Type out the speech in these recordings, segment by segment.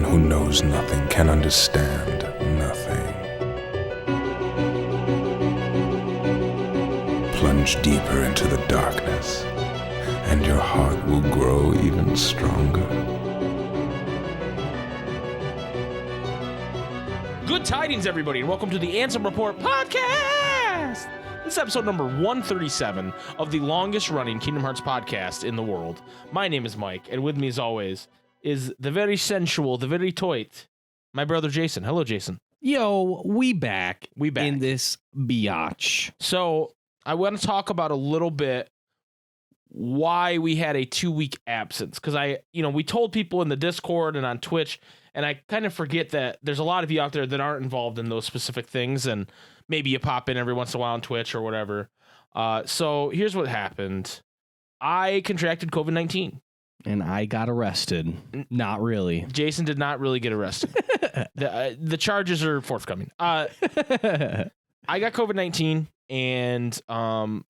one who knows nothing can understand nothing. Plunge deeper into the darkness, and your heart will grow even stronger. Good tidings, everybody, and welcome to the Anthem Report podcast. This is episode number 137 of the longest-running Kingdom Hearts podcast in the world. My name is Mike, and with me, as always, is the very sensual, the very toit, my brother Jason. Hello, Jason. Yo, we back. We back. In this biatch. So, I want to talk about a little bit why we had a 2-week absence, because we told people in the Discord and on Twitch, and I kind of forget that there's a lot of you out there that aren't involved in those specific things, and maybe you pop in every once in a while on Twitch or whatever. So here's what happened. I contracted COVID-19. And I got arrested. Not really. Jason did not really get arrested. The charges are forthcoming. I got COVID-19, and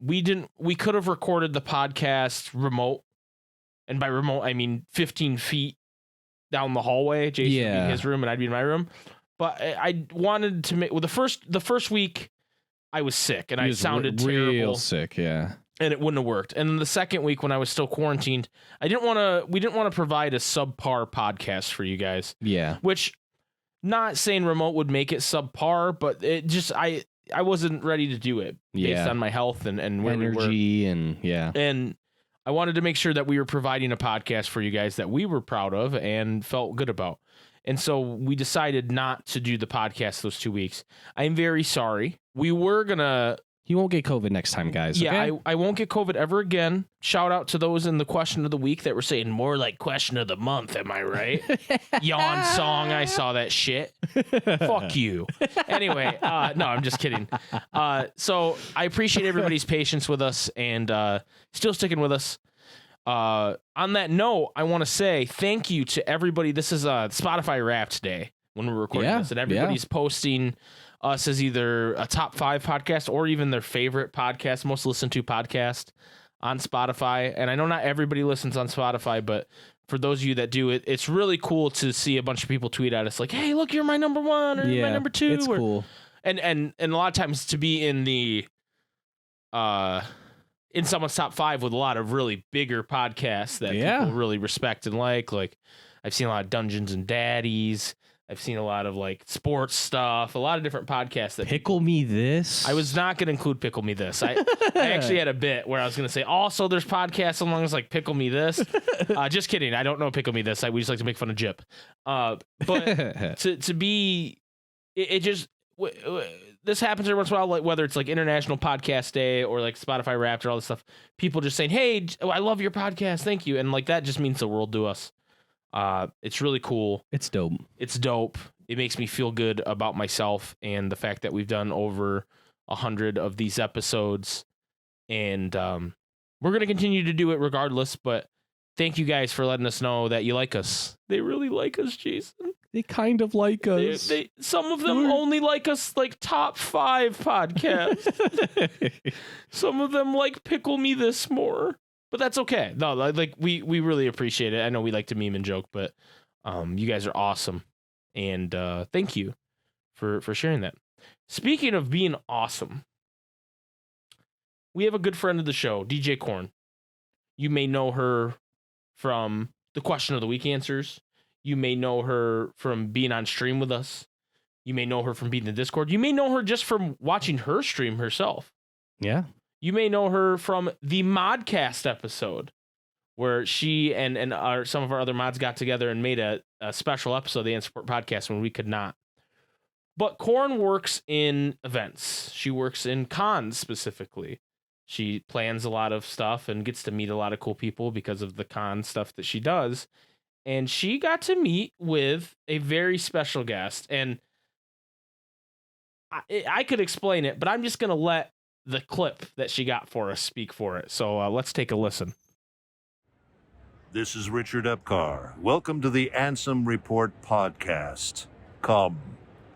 we could have recorded the podcast remote. And by remote, I mean 15 feet down the hallway. Jason would be in his room and I'd be in my room. But I wanted to make, well, the first week I was sick and I sounded terrible. Real sick, yeah. And it wouldn't have worked. And then the second week when I was still quarantined, we didn't want to provide a subpar podcast for you guys. Yeah. Which, not saying remote would make it subpar, but it just, I wasn't ready to do it based on my health and where energy we were. And yeah. And I wanted to make sure that we were providing a podcast for you guys that we were proud of and felt good about. And so we decided not to do the podcast those 2 weeks. I'm very sorry. We were going to... You won't get COVID next time, guys. Yeah, okay? I won't get COVID ever again. Shout out to those in the question of the week that were saying more like question of the month. Am I right? Yawn song. I saw that shit. Fuck you. Anyway, no, I'm just kidding. So I appreciate everybody's patience with us and still sticking with us. On that note, I want to say thank you to everybody. This is Spotify Wrapped Day when we're recording this, and everybody's posting us as either a top 5 podcast or even their favorite podcast, most listened to podcast on Spotify. And I know not everybody listens on Spotify, but for those of you that do, it's really cool to see a bunch of people tweet at us like, "Hey, look, you're my number 1 or my number 2." It's cool. And a lot of times to be in the in someone's top 5 with a lot of really bigger podcasts that people really respect and like I've seen a lot of Dungeons and Daddies. I've seen a lot of like sports stuff, a lot of different podcasts. That Pickle Me This. I was not going to include Pickle Me This. I actually had a bit where I was going to say, also there's podcasts along as like Pickle Me This. Just kidding. I don't know Pickle Me This. We just like to make fun of Jip. But to be, it just, this happens every once in a while, like whether it's like International Podcast Day or like Spotify Wrapped or all this stuff, people just saying, "Hey, I love your podcast. Thank you." And like that just means the world to us. It's really cool. It's dope. It's dope. It makes me feel good about myself and the fact that we've done over 100 of these episodes, and we're going to continue to do it regardless, but thank you guys for letting us know that you like us. They really like us, Jason. They kind of like us. Some of them only like us like top 5 podcasts. Some of them like Pickle Me This more. But that's okay. No, like we really appreciate it. I know we like to meme and joke, but you guys are awesome. And thank you for sharing that. Speaking of being awesome, we have a good friend of the show, DJ Korn. You may know her from the Question of the Week answers. You may know her from being on stream with us. You may know her from being in the Discord. You may know her just from watching her stream herself. Yeah. You may know her from the Modcast episode where she and some of our other mods got together and made a special episode of the Anthem podcast when we could not. But Korn works in events. She works in cons specifically. She plans a lot of stuff and gets to meet a lot of cool people because of the con stuff that she does. And she got to meet with a very special guest. And I could explain it, but I'm just going to let the clip that she got for us speak for it. So let's take a listen. This is Richard Epcar. Welcome to the Anthem Report podcast. Come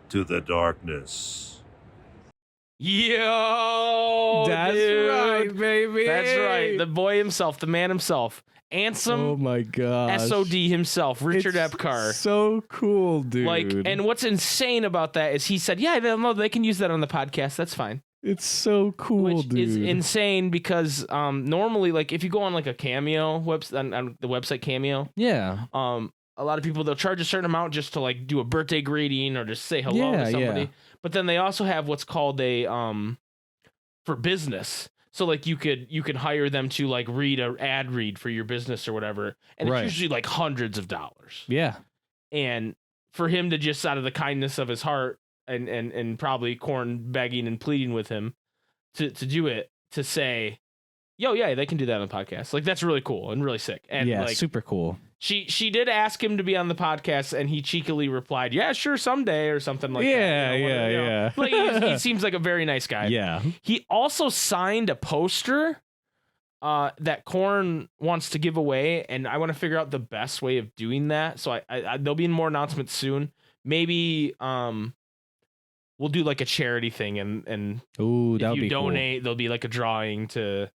to the darkness. Yo, that's dude. right, baby. That's right. The boy himself, the man himself, Anthem. Oh my god. SOD himself, Richard Epcar. So cool, dude. Like, and what's insane about that is he said, yeah, they can use that on the podcast. That's fine. It's so cool, Which dude. is insane because normally, like, if you go on like a Cameo website, on the website Cameo, yeah. a lot of people, they'll charge a certain amount just to like do a birthday greeting or just say hello to somebody. Yeah. But then they also have what's called a for business. So like you could hire them to like read an ad read for your business or whatever, and it's usually like hundreds of dollars. Yeah. And for him to just out of the kindness of his heart and probably Korn begging and pleading with him to do it, to say, yo, yeah, they can do that on the podcast. Like, that's really cool and really sick. And yeah, like, super cool. She did ask him to be on the podcast, and he cheekily replied, "Yeah, sure, someday," or something like that. Yeah. Like, he seems like a very nice guy. Yeah. He also signed a poster that Korn wants to give away, and I want to figure out the best way of doing that. So I there'll be more announcements soon. Maybe we'll do like a charity thing, and Ooh, if that would you be donate, there'll be like a drawing to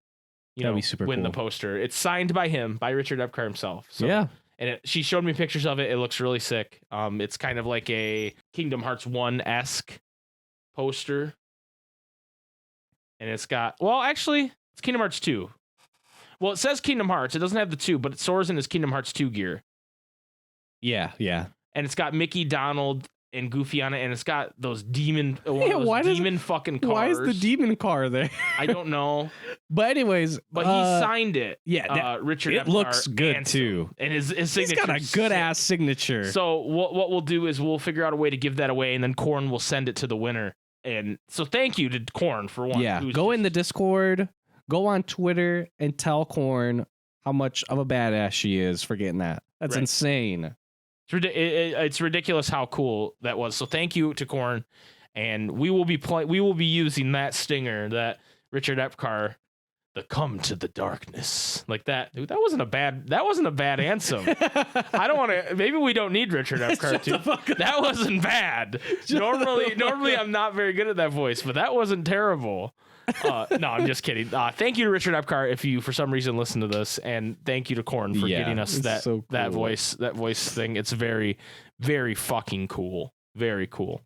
That'd be super win the cool. poster. It's signed by him, by Richard Epcar himself. So, Yeah. and she showed me pictures of it. It looks really sick. It's kind of like a Kingdom Hearts 1-esque poster. And it's got, well, actually, it's Kingdom Hearts 2. Well, it says Kingdom Hearts. It doesn't have the 2, but it soars in his Kingdom Hearts 2 gear. Yeah. And it's got Mickey, Donald, and Goofy on it, and it's got those demon, fucking cars. Why is the demon car there? I don't know. But anyways, But he signed it. Yeah, Richard it Epcar looks good Anthem. too. And his signature. He's got a good ass signature. So what we'll do is we'll figure out a way to give that away, and then Korn will send it to the winner. And so thank you to Korn for one. Yeah, go in the Discord, go on Twitter, and tell Korn how much of a badass she is for getting that. That's Right. insane. It's ridiculous how cool that was. So thank you to Korn, and we will be using that stinger, that Richard Epcar, the "Come to the Darkness," like that. Dude, that wasn't a bad Anthem. I don't want to. Maybe we don't need Richard Epcar too. That wasn't bad. Normally I'm not very good at that voice, but that wasn't terrible. No, I'm just kidding. Thank you to Richard Epcar if you for some reason listen to this, and thank you to Korn for getting us that so that cool. voice thing. It's very, very fucking cool. Very cool.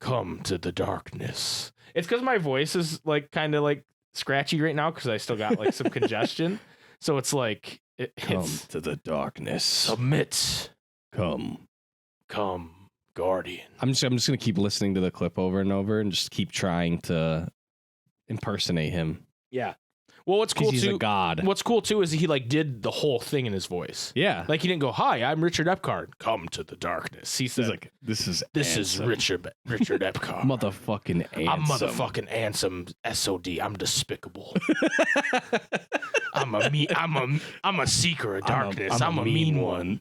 Come to the darkness. It's because my voice is like kind of like scratchy right now because I still got like some congestion. So it's like it's to the darkness. submit. Come, guardian. I'm just gonna keep listening to the clip over and over and just keep trying to impersonate him. Yeah. Well, what's cool He's too? a god. What's cool too is he like did the whole thing in his voice. Yeah. Like he didn't go, "Hi, I'm Richard Epcar. Come to the darkness." He said, He's like, this is Richard Epcar. motherfucking Anthem. I'm motherfucking Anthem SOD. I'm despicable. I'm a seeker of darkness. I'm a mean one.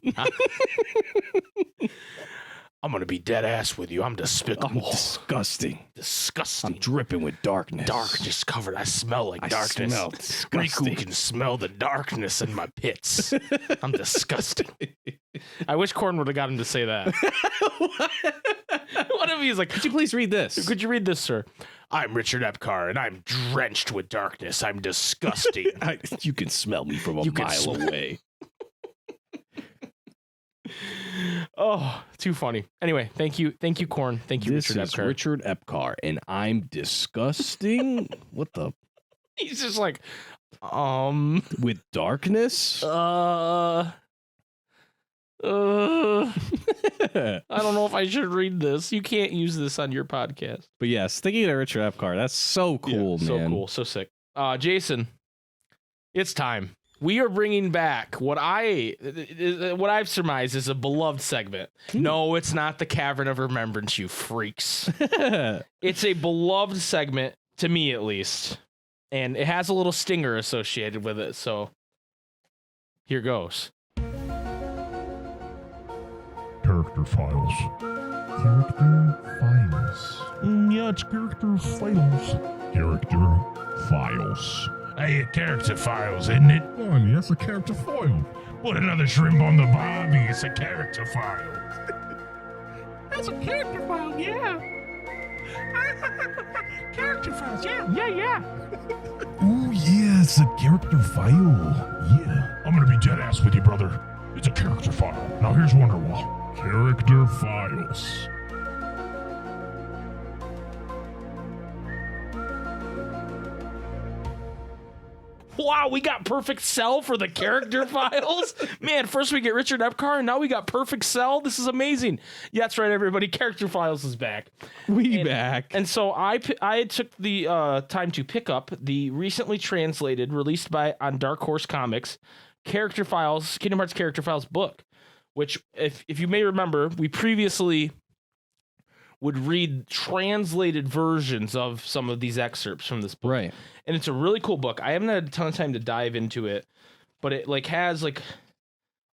I'm gonna be dead ass with you. I'm despicable. I'm disgusting. Disgusting. I'm dripping with darkness. Darkness covered. I smell like darkness. smell disgusting. Riku can smell the darkness in my pits. I'm disgusting. I wish Korn would have got him to say that. What if he's like, Could you please read this? could you read this, sir? I'm Richard Epcar, and I'm drenched with darkness. I'm disgusting. You can smell me from a You can mile smell- away. Oh, too funny. Anyway, thank you, Korn. Thank you, This Richard is Epcar. Richard Epcar, and I'm disgusting. What the? He's just like, With darkness? I don't know if I should read this. You can't use this on your podcast. But yes, thinking of Richard Epcar, that's so cool, man. So cool, so sick. Jason, it's time. We are bringing back what I've surmised is a beloved segment. No, it's not the Cavern of Remembrance, you freaks. It's a beloved segment, to me at least. And it has a little stinger associated with it, so here goes. Character files. Character files. Yeah, it's character files. Character files. Hey, character files, isn't it? Oh, yes, a character file. Put another shrimp on the barbie. It's a character file. That's a character file, yeah. Character files, yeah. Ooh, yeah, it's a character file. Yeah. I'm gonna be dead ass with you, brother. It's a character file. Now here's Wonderwall. Character files. Wow, we got Perfect Cell for the character files. Man, first we get Richard Epcar, and now we got Perfect Cell. This is amazing. Yeah, that's right, everybody. Character files is back. Back. And so I took the time to pick up the recently translated, released on Dark Horse Comics, Character Files, Kingdom Hearts Character Files book, which, if you may remember, we previously would read translated versions of some of these excerpts from this book. Right. And it's a really cool book. I haven't had a ton of time to dive into it, but it like has like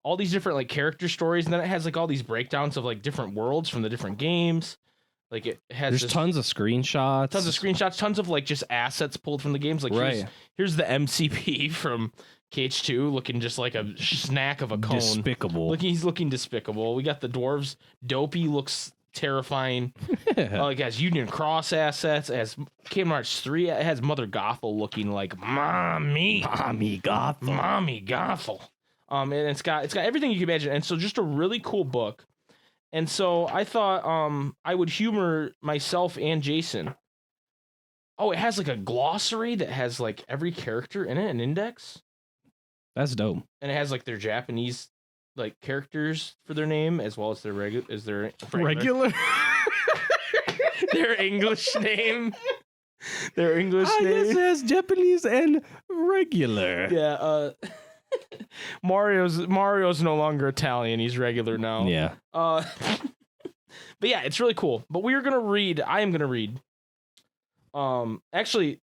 all these different like character stories, and then it has like all these breakdowns of like different worlds from the different games. Like it has tons of screenshots. Tons of like just assets pulled from the games. Like right. here's the MCP from KH2 looking just like a snack of a cone. Despicable. He's looking despicable. We got the dwarves. Dopey looks terrifying. It has Union Cross assets. It has Kingdom Hearts 3. It has Mother Gothel looking like mommy Gothel. And it's got everything you can imagine. And so just a really cool book. And so I thought I would humor myself and Jason. Oh, it has like a glossary that has like every character in it, an index. That's dope. And it has like their Japanese like characters for their name as well as their regular their English name. Their English name. Yes, it has Japanese and regular. Yeah, Mario's no longer Italian, he's regular now. Yeah. But yeah, it's really cool. But I am gonna read. Actually,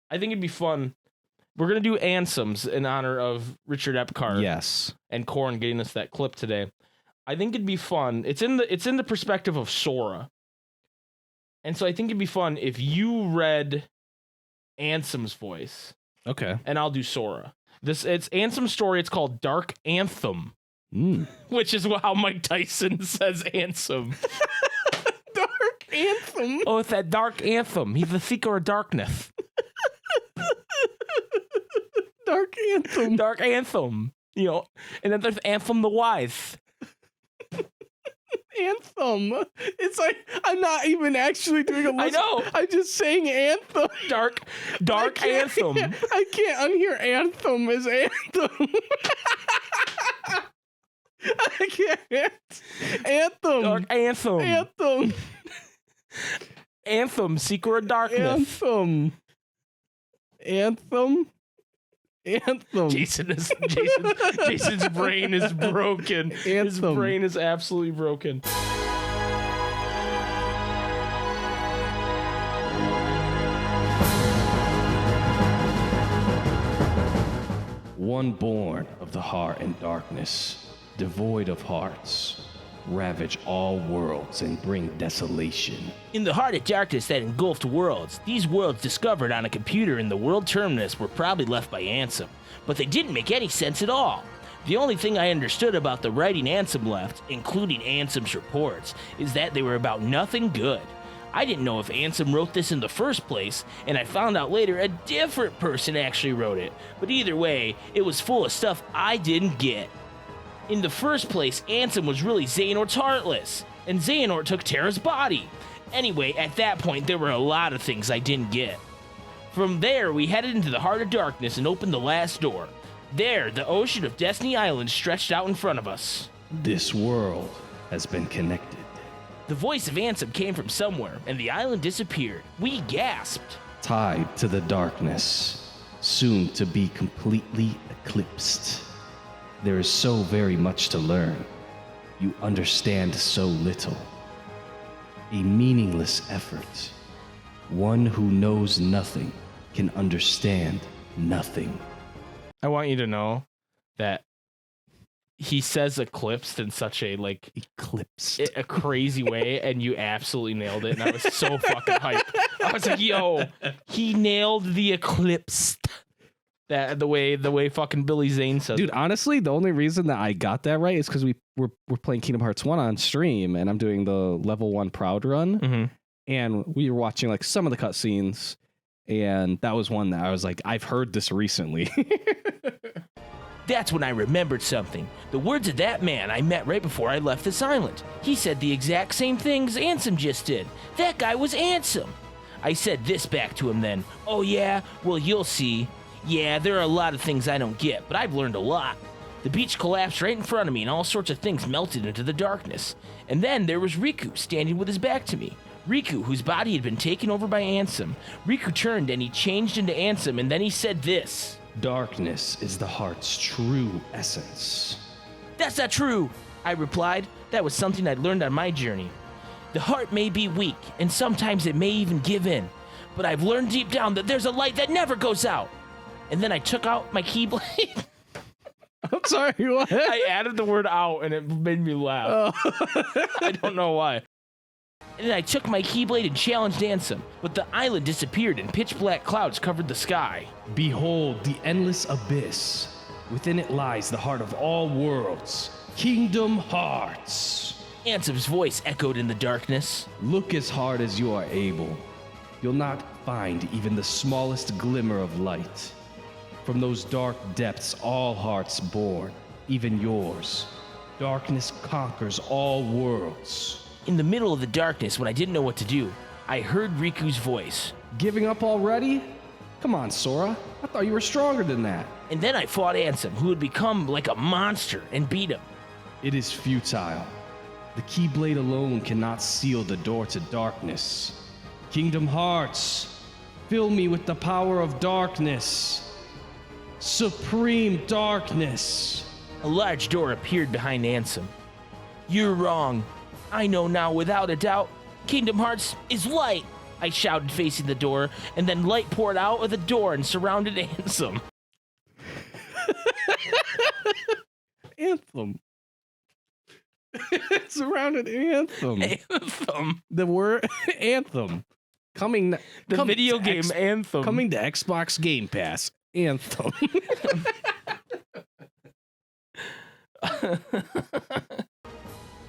I think it'd be fun. We're gonna do anthems in honor of Richard Epcar. Yes. And Korn getting us that clip today. I think it'd be fun. It's in the perspective of Sora. And so I think it'd be fun if you read Ansem's voice. Okay. And I'll do Sora. It's Ansem's story. It's called Dark Anthem. Which is how Mike Tyson says Ansem. Dark Anthem. Oh, it's that Dark Anthem. He's the seeker of darkness. Dark Anthem. Dark Anthem. You know, and then there's Anthem the Wise. Anthem. It's like I'm not even actually doing a list. I know. I'm just saying Anthem. Dark Anthem. I can't unhear Anthem as Anthem. I can't. Anthem. Dark Anthem. Anthem. Anthem, seeker of darkness. Anthem. Jason's brain is broken. His brain is absolutely broken. One born of the heart and darkness, devoid of hearts, ravage all worlds and bring desolation. In the heart of darkness that engulfed worlds, these worlds discovered on a computer in the world terminus were probably left by Ansem, but they didn't make any sense at all. The only thing I understood about the writing Ansem left, including Ansem's reports, is that they were about nothing good. I didn't know if Ansem wrote this in the first place, and I found out later a different person actually wrote it, but either way, it was full of stuff I didn't get. In the first place, Ansem was really Xehanort's Heartless, and Xehanort took Terra's body. Anyway, at that point, there were a lot of things I didn't get. From there, we headed into the heart of darkness and opened the last door. There, the ocean of Destiny Island stretched out in front of us. This world has been connected. The voice of Ansem came from somewhere, and the island disappeared. We gasped. Tied to the darkness, soon to be completely eclipsed. There is so very much to learn. You understand so little. A meaningless effort. One who knows nothing can understand nothing. I want you to know that he says eclipsed in such a a crazy way, and you absolutely nailed it. And I was so fucking hyped. I was like, yo, he nailed the eclipsed. That the way fucking Billy Zane says. Dude, honestly, the only reason that I got that right is because we're playing Kingdom Hearts 1 on stream, and I'm doing the level 1 Proud run, and we were watching like some of the cutscenes, And that was one that I was like, I've heard this recently. That's when I remembered something. The words of that man I met right before I left this island. He said the exact same things Anthem just did. That guy was Anthem. I said this back to him then. Oh yeah? Well, you'll see. Yeah, there are a lot of things I don't get, but I've learned a lot. The beach collapsed right in front of me and all sorts of things melted into the darkness. And then there was Riku standing with his back to me. Riku, whose body had been taken over by Ansem. Riku turned and he changed into Ansem, and then he said this. Darkness is the heart's true essence. That's not true, I replied. That was something I'd learned on my journey. The heart may be weak, and sometimes it may even give in. But I've learned deep down that there's a light that never goes out. And then I took out my keyblade. I'm sorry, what? I added the word out, and it made me laugh. Oh. I don't know why. And then I took my keyblade and challenged Ansem, but the island disappeared and pitch black clouds covered the sky. Behold the endless abyss. Within it lies the heart of all worlds, Kingdom Hearts. Ansem's voice echoed in the darkness. Look as hard as you are able. You'll not find even the smallest glimmer of light. From those dark depths all hearts born, even yours. Darkness conquers all worlds. In the middle of the darkness, when I didn't know what to do, I heard Riku's voice. Giving up already? Come on, Sora. I thought you were stronger than that. And then I fought Ansem, who had become like a monster, and beat him. It is futile. The Keyblade alone cannot seal the door to darkness. Kingdom Hearts, fill me with the power of darkness. Supreme darkness. A large door appeared behind Ansem. You're wrong. I know now without a doubt, Kingdom Hearts is light, I shouted facing the door, and then light poured out of the door and surrounded Ansem. Anthem. Surrounded Anthem. Anthem. The word Anthem. Coming video game Anthem. Coming to Xbox Game Pass. Anthem.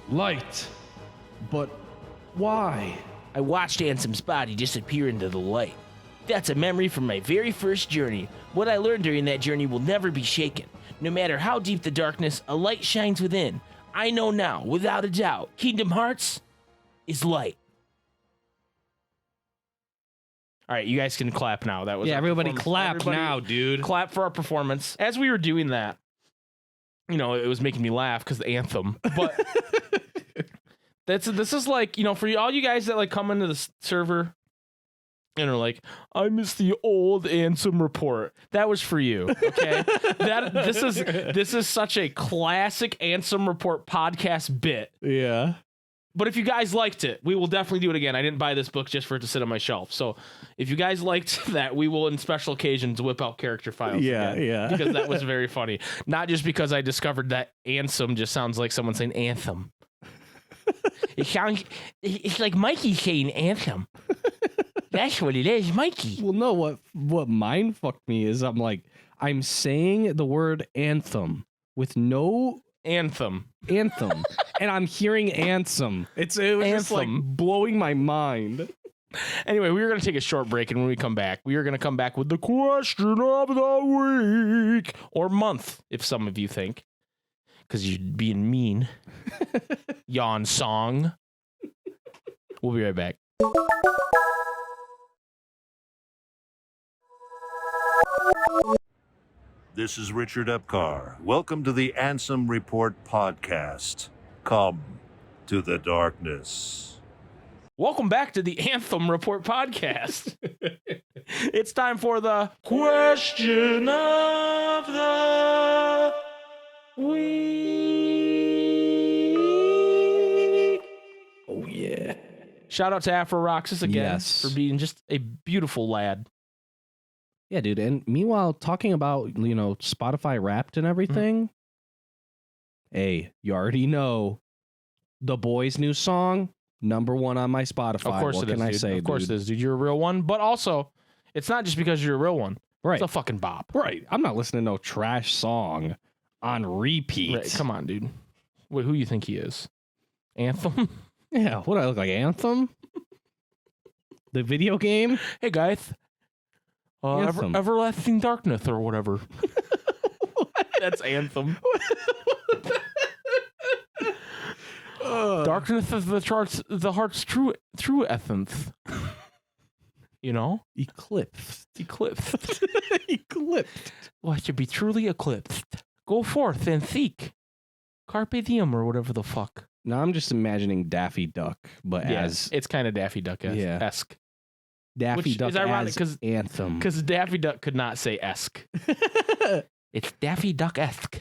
Light. But why? I watched Ansem's body disappear into the light. That's a memory from my very first journey. What I learned during that journey will never be shaken. No matter how deep the darkness, a light shines within. I know now, without a doubt, Kingdom Hearts is light. All right, you guys can clap now. That was everybody clap now, dude. Clap for our performance. As we were doing that, you know, it was making me laugh because the anthem. But this is like, you know, for all you guys that like come into the server and are like, I miss the old Ansem report. That was for you, okay? This is such a classic Ansem report podcast bit. Yeah. But if you guys liked it, we will definitely do it again. I didn't buy this book just for it to sit on my shelf. So if you guys liked that, we will, in special occasions, whip out character files. Yeah. Because that was very funny. Not just because I discovered that Ansem just sounds like someone saying anthem. It's like Mikey saying anthem. That's what it is, Mikey. Well, no, what mind fucked me is I'm saying the word anthem with no anthem, and I'm hearing Ansem. It was just like blowing my mind. Anyway, we were going to take a short break, and when we come back, we are going to come back with the question of the week or month, if some of you think, because you're being mean. Yawn song. We'll be right back. This is Richard Epcar. Welcome to the Anthem Report podcast. Come to the darkness. Welcome back to the Anthem Report podcast. It's time for the question of the week. Oh, yeah. Shout out to Afro Roxas again for being just a beautiful lad. Yeah, dude. And meanwhile, talking about, you know, Spotify Wrapped and everything. Hey, you already know the boys' new song, #1 on my Spotify. Of course what it is, can I dude. say, Of course dude? it is, dude. You're a real one. But also, it's not just because you're a real one. Right. It's a fucking bop. Right. I'm not listening to no trash song on repeat. Right. Come on, dude. Wait, who you think he is? Anthem? Yeah. What do I look like? Anthem? The video game? Hey, guys. Anthem. Everlasting Darkness or whatever. That's Anthem. Darkness is the heart's true essence. You know? Eclipsed. Eclipsed. Eclipsed. What should be truly eclipsed? Go forth and seek. Carpe diem or whatever the fuck. Now I'm just imagining Daffy Duck, but as it's kind of Daffy Duck-esque. Daffy Which Duck is ironic as Anthem. Because Daffy Duck could not say esque. It's Daffy Duck-esque.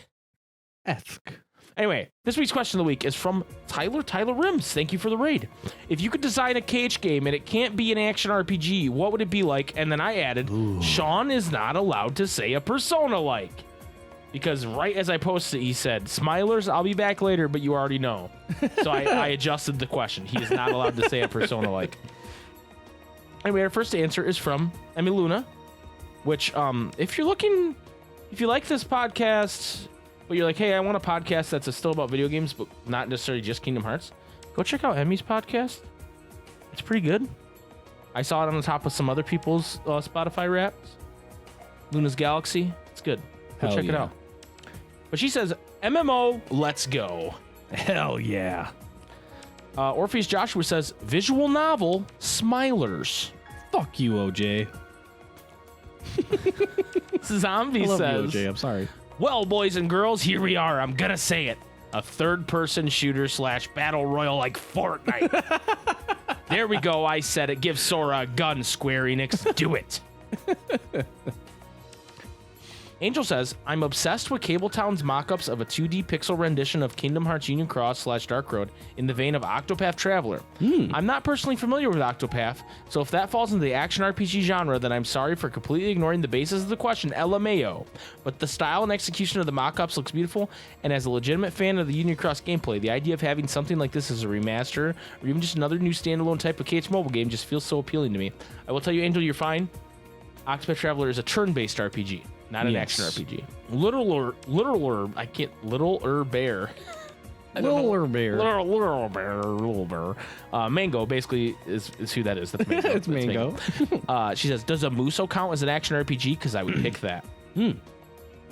Esque. Anyway, this week's question of the week is from Tyler Rims. Thank you for the raid. If you could design a KH game and it can't be an action RPG, what would it be like? And then I added, Sean is not allowed to say a Persona-like. Because right as I posted, he said, Smilers, I'll be back later, but you already know. So I adjusted the question. He is not allowed to say a Persona-like. Anyway, our first answer is from Emmy Luna, which, if you like this podcast, but you're like, hey, I want a podcast that's still about video games, but not necessarily just Kingdom Hearts, go check out Emmy's podcast. It's pretty good. I saw it on the top of some other people's Spotify raps. Luna's Galaxy. It's good. Go check it out. But she says, MMO, let's go. Hell yeah. Orpheus Joshua says, visual novel, Smilers. Fuck you, OJ. Zombie I love says, you, OJ. I'm sorry. well, boys and girls, here we are. I'm gonna say it. A third-person shooter / battle royal like Fortnite. There we go. I said it. Give Sora a gun, Square Enix. Do it. Angel says, I'm obsessed with Cabletown's mock-ups of a 2D pixel rendition of Kingdom Hearts Union Cross / Dark Road in the vein of Octopath Traveler. I'm not personally familiar with Octopath, so if that falls into the action RPG genre, then I'm sorry for completely ignoring the basis of the question, LMAO. But the style and execution of the mock-ups looks beautiful, and as a legitimate fan of the Union Cross gameplay, the idea of having something like this as a remaster, or even just another new standalone type of KH mobile game just feels so appealing to me. I will tell you, Angel, you're fine. Octopath Traveler is a turn-based RPG. Not an action RPG. Littler Bear. Little Bear. Mango basically is who that is. That's Mango. It's Mango. She says, does a Muso count as an action RPG? Because I would pick that.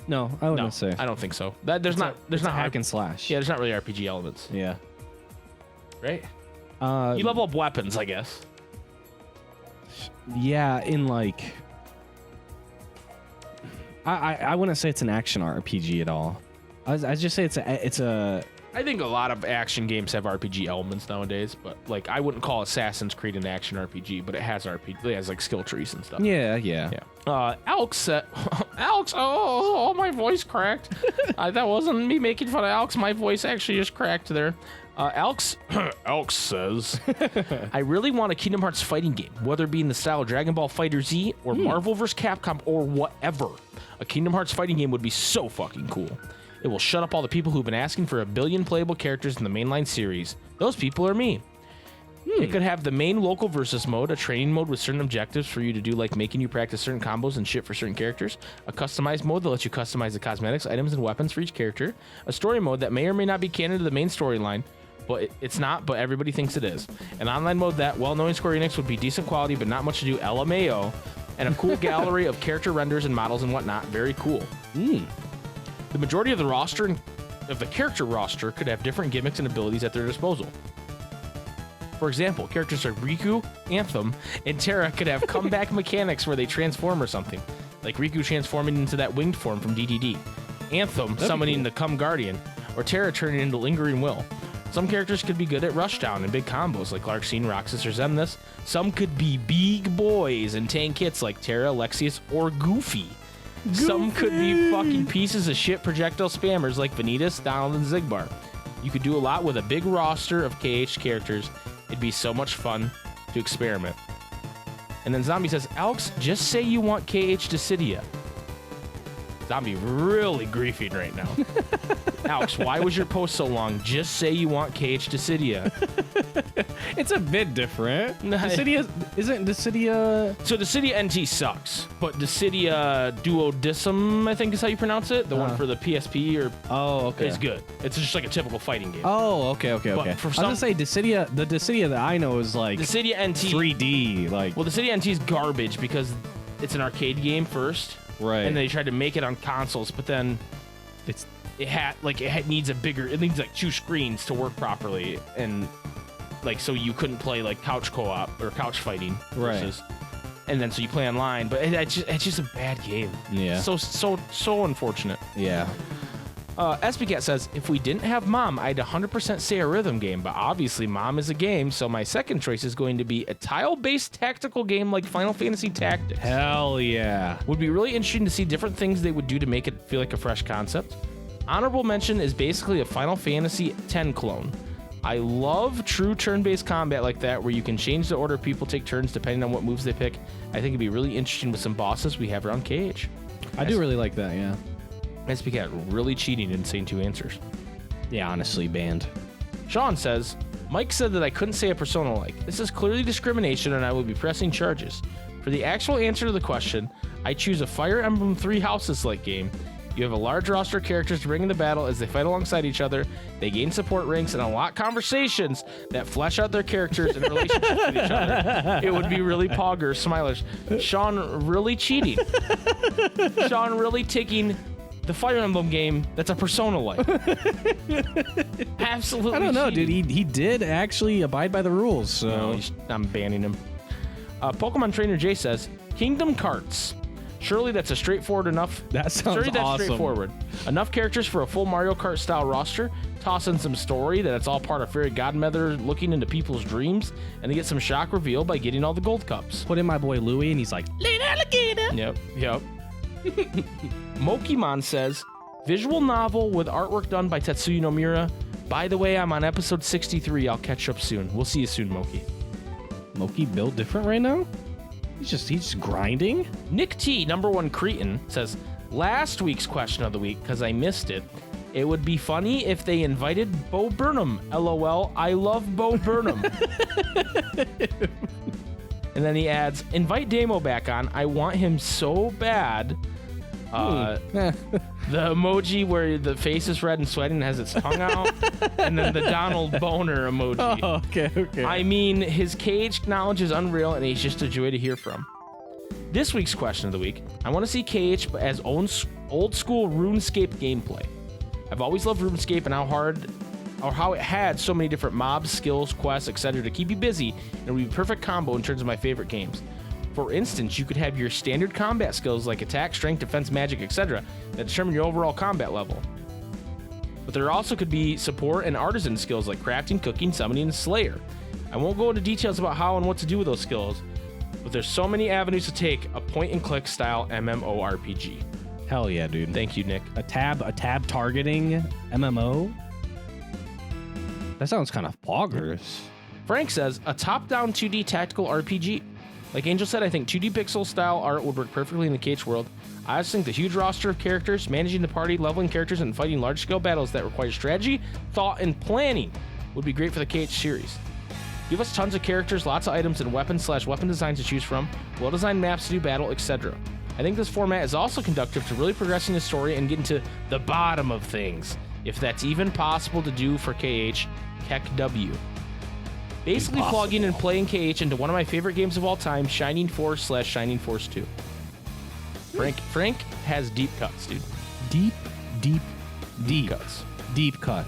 No, I wouldn't say. I don't think so. There's not hack and slash. Yeah, there's not really RPG elements. Yeah. Right? You level up weapons, I guess. Yeah, in like... I wouldn't say it's an action RPG at all. I just say it's a. I think a lot of action games have RPG elements nowadays, but like I wouldn't call Assassin's Creed an action RPG, but it has like skill trees and stuff. Yeah. Alex said, Alex, oh, my voice cracked. That wasn't me making fun of Alex. My voice actually just cracked there. Alex says, I really want a Kingdom Hearts fighting game, whether it be in the style of Dragon Ball FighterZ or Marvel vs. Capcom or whatever. A Kingdom Hearts fighting game would be so fucking cool. It will shut up all the people who've been asking for 1 billion playable characters in the mainline series. Those people are me. It could have the main local versus mode, a training mode with certain objectives for you to do, like making you practice certain combos and shit for certain characters, a customized mode that lets you customize the cosmetics, items, and weapons for each character, a story mode that may or may not be canon to the main storyline, but it's not, but everybody thinks it is. An online mode that, well, knowing Square Enix would be decent quality, but not much to do, LMAO, and a cool gallery of character renders and models and whatnot. Very cool. The majority of the character roster could have different gimmicks and abilities at their disposal. For example, characters like Riku, Anthem, and Terra could have comeback mechanics where they transform or something, like Riku transforming into that winged form from DDD, Anthem summoning the Come Guardian, or Terra turning into Lingering Will. Some characters could be good at rushdown and big combos like Larxene, Roxas, or Xemnas. Some could be big boys and tank hits like Terra, Lexius, or Goofy. Some could be fucking pieces of shit projectile spammers like Vanitas, Donald, and Zigbar. You could do a lot with a big roster of KH characters. It'd be so much fun to experiment. And then Zombie says, Alex, just say you want KH Dissidia. Zombie really griefing right now. Alex, why was your post so long? Just say you want KH Dissidia. It's a bit different. Dissidia isn't Dissidia. So Dissidia NT sucks, but Dissidia Duodissum, I think is how you pronounce it. The one for the PSP is good. It's just like a typical fighting game. Oh, okay. For I was gonna say Dissidia. The Dissidia that I know is like Dissidia NT 3D. Like, well, Dissidia NT is garbage because it's an arcade game first, Right. and they tried to make it on consoles, but then It's it needs like 2 screens to work properly, and like so you couldn't play like couch co-op or couch fighting versus, and then so you play online, but it's just a bad game. Yeah. So unfortunate. yeah. SpikeGhetti says, if we didn't have Mom, I'd 100% say a rhythm game, but obviously Mom is a game, so my second choice is going to be a tile-based tactical game like Final Fantasy Tactics. Hell yeah. Would be really interesting to see different things they would do to make it feel like a fresh concept. Honorable mention is basically a Final Fantasy X clone. I love true turn-based combat like that, where you can change the order people take turns depending on what moves they pick. I think it'd be really interesting with some bosses we have around KH. I do really like that, yeah. SpikeGhetti really cheating in saying 2 answers. Yeah, honestly, banned. Sean says, Mike said that I couldn't say a Persona-like. This is clearly discrimination and I will be pressing charges. For the actual answer to the question, I choose a Fire Emblem 3 Houses-like game. You have a large roster of characters to bring into battle as they fight alongside each other. They gain support ranks and unlock conversations that flesh out their characters and relationships with each other. It would be really poggers, smilers. Sean really cheating. Sean really taking the Fire Emblem game that's a Persona-like. Absolutely. I don't know, cheating. dude. He did actually abide by the rules, so. No, I'm banning him. Pokemon Trainer Jay says, Kingdom Carts. Surely that's a straightforward enough. That sounds Surely that's awesome. straightforward. Enough characters for a full Mario Kart style roster. Toss in some story that it's all part of fairy godmother looking into people's dreams, and they get some shock reveal by getting all the gold cups. Put in my boy Louie, and he's like, "Late alligator." Yep. Mokimon says, visual novel with artwork done by Tetsuya Nomura. By the way, I'm on episode 63. I'll catch up soon. We'll see you soon, Moki. Moki built different right now? He's just grinding? Nick T, #1 Cretan, says, last week's question of the week, because I missed it, it would be funny if they invited Bo Burnham. LOL, I love Bo Burnham. And then he adds, invite Damo back on. I want him so bad. The emoji where the face is red and sweating and has its tongue out. And then the Donald Boner emoji. Oh, okay. I mean, his KH knowledge is unreal, and he's just a joy to hear from. This week's question of the week, I want to see KH as old school RuneScape gameplay. I've always loved RuneScape and how it had so many different mobs, skills, quests, etc. to keep you busy, and it would be a perfect combo in terms of my favorite games. For instance, you could have your standard combat skills like attack, strength, defense, magic, etc. that determine your overall combat level. But there also could be support and artisan skills like crafting, cooking, summoning, and slayer. I won't go into details about how and what to do with those skills, but there's so many avenues to take a point-and-click style MMORPG. Hell yeah, dude. Thank you, Nick. A tab targeting MMO? That sounds kind of poggers. Frank says, a top-down 2D tactical RPG. Like Angel said, I think 2D pixel style art would work perfectly in the KH world. I just think the huge roster of characters, managing the party, leveling characters, and fighting large-scale battles that require strategy, thought, and planning would be great for the KH series. Give us tons of characters, lots of items, and weapon designs to choose from, well-designed maps to do battle, etc. I think this format is also conducive to really progressing the story and getting to the bottom of things, if that's even possible to do for KH, Keck W. Basically plugging and playing KH into one of my favorite games of all time, Shining Force / Shining Force 2. Frank has deep cuts, dude. Deep Cuts. Deep cut.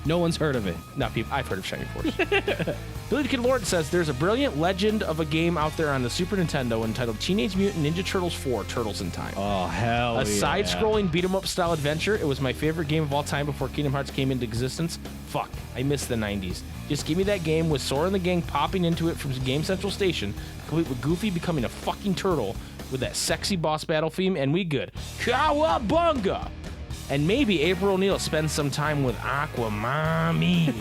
No one's heard of it. Not people. I've heard of Shining Force. Billy the Kid Lord says there's a brilliant legend of a game out there on the Super Nintendo entitled Teenage Mutant Ninja Turtles 4: Turtles in Time. Oh, hell A yeah. side-scrolling beat-em-up style adventure. It was my favorite game of all time before Kingdom Hearts came into existence. Fuck, I miss the 90s. Just give me that game with Sora and the gang popping into it from Game Central Station, complete with Goofy becoming a fucking turtle with that sexy boss battle theme, and we good. Cowabunga! And maybe April O'Neil spends some time with Aqua Mommy.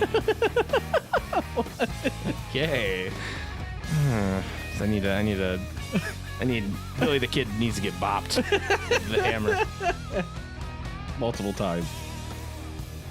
Okay. I need Billy the Kid needs to get bopped with the hammer. Multiple times.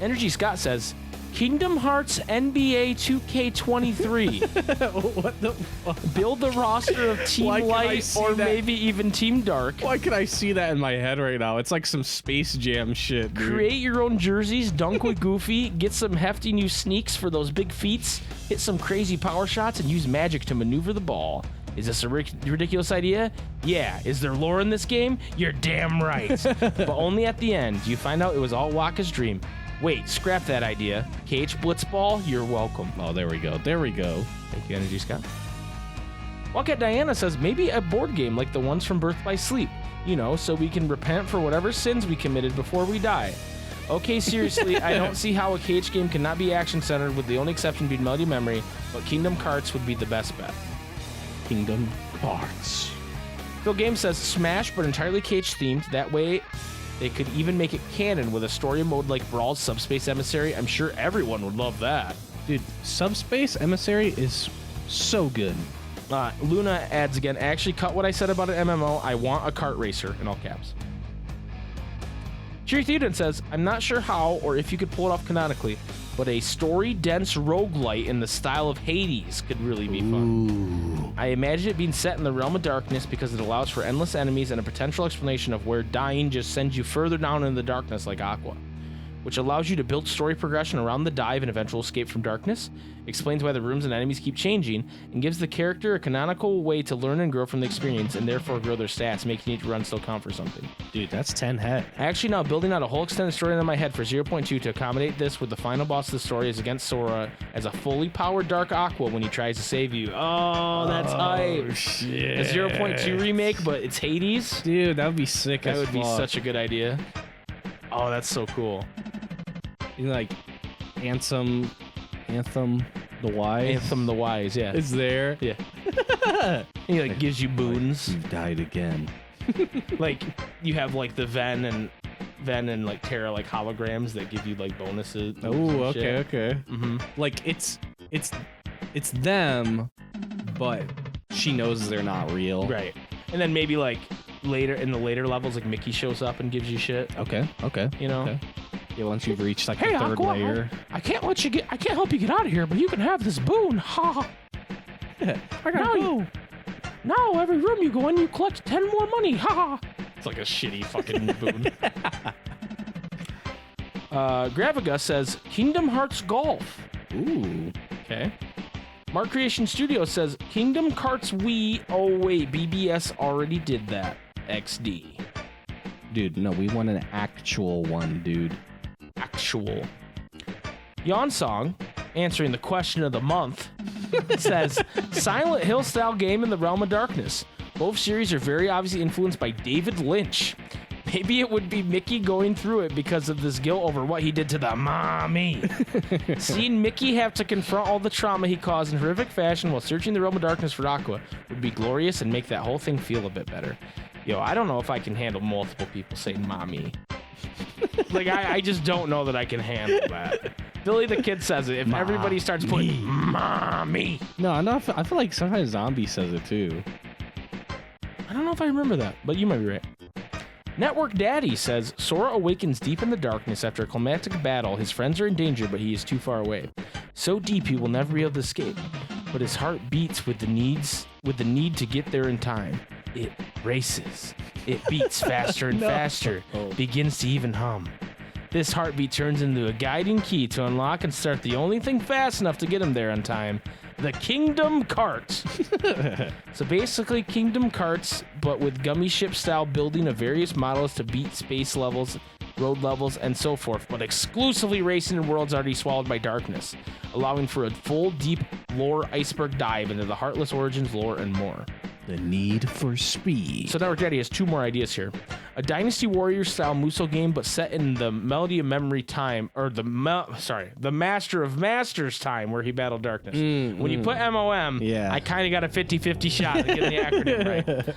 Energy Scott says, Kingdom Hearts NBA 2K23. What the fuck? Build the roster of Team Why can't I Light see or that? maybe even Team Dark. Why can I see that in my head right now? It's like some Space Jam shit, dude. Create your own jerseys, dunk with Goofy, get some hefty new sneaks for those big feats, hit some crazy power shots, and use magic to maneuver the ball. Is this a ridiculous idea? Yeah. Is there lore in this game? You're damn right. But only at the end. You find out it was all Waka's dream. Wait, scrap that idea. KH Blitzball, you're welcome. Oh, there we go. There we go. Thank you, Energy Scott. Wildcat Diana says, maybe a board game like the ones from Birth by Sleep. You know, so we can repent for whatever sins we committed before we die. Okay, seriously, I don't see how a KH game cannot be action-centered with the only exception being Melody Memory, but Kingdom Hearts would be the best bet. Kingdom Hearts. Phil Game says, Smash, but entirely KH-themed. That way, they could even make it canon with a story mode like Brawl's Subspace Emissary. I'm sure everyone would love that. Dude, Subspace Emissary is so good. Luna adds again, I actually cut what I said about an MMO. I want a kart racer, in all caps. Cheery Theoden says, I'm not sure how or if you could pull it off canonically, but a story-dense roguelite in the style of Hades could really be fun. Ooh. I imagine it being set in the realm of darkness because it allows for endless enemies and a potential explanation of where dying just sends you further down into the darkness like Aqua, which allows you to build story progression around the dive and eventual escape from darkness, explains why the rooms and enemies keep changing, and gives the character a canonical way to learn and grow from the experience and therefore grow their stats, making each run still count for something. Dude, that's 10 head. Actually, now building out a whole extended story in my head for 0.2 to accommodate this, with the final boss of the story is against Sora as a fully powered Dark Aqua when he tries to save you. Oh, that's hype. Shit. A 0.2 remake, but it's Hades? Dude, that would be sick. That would be such a good idea. Oh, that's so cool. You know, like Anthem the Wise. Anthem the Wise, yeah. Is there? Yeah. He like gives you boons. You've died again. Like you have like the Ven and like Terra like holograms that give you like bonuses. Oh, okay. Mm-hmm. Like it's them, but she knows they're not real. Right. And then maybe like later in the later levels, like Mickey shows up and gives you shit. Okay. You know. Okay. Yeah, once you've reached like the third Aqua, layer. I can't help you get out of here, but you can have this boon. Ha. I gotta go. Now every room you go in, you collect 10 more money. Ha. It's like a shitty fucking boon. Graviga says Kingdom Hearts Golf. Ooh. Okay. Mark Creation Studio says Kingdom Hearts Wii. Oh wait, BBS already did that. XD. Dude, no, we want an actual one, dude. Actual. Yawn Song, answering the question of the month, says Silent Hill style game in the realm of darkness. Both series are very obviously influenced by David Lynch. Maybe it would be Mickey going through it because of this guilt over what he did to the mommy. Seeing Mickey have to confront all the trauma he caused in horrific fashion while searching the realm of darkness for Aqua would be glorious and make that whole thing feel a bit better. Yo, I don't know if I can handle multiple people saying mommy. Like, I just don't know that I can handle that. Billy the Kid says it. If everybody starts putting mommy. No, I feel like sometimes Zombie says it too. I don't know if I remember that, but you might be right. Network Daddy says Sora awakens deep in the darkness after a climactic battle. His friends are in danger, but he is too far away. So deep he will never be able to escape. But his heart beats with the need to get there in time. It races. It beats faster and faster. Begins to even hum. This heartbeat turns into a guiding key to unlock and start the only thing fast enough to get him there on time. The Kingdom Cart. So basically Kingdom Carts, but with gummy ship style building of various models to beat space levels, road levels, and so forth, but exclusively racing in worlds already swallowed by darkness, allowing for a full, deep lore iceberg dive into the Heartless Origins lore and more. The Need for Speed. So Network Daddy has two more ideas here. A Dynasty Warrior style Muso game, but set in the Melody of Memory time, or the Master of Masters time where he battled darkness. When you put MOM, I kind of got a 50-50 shot at getting the acronym right.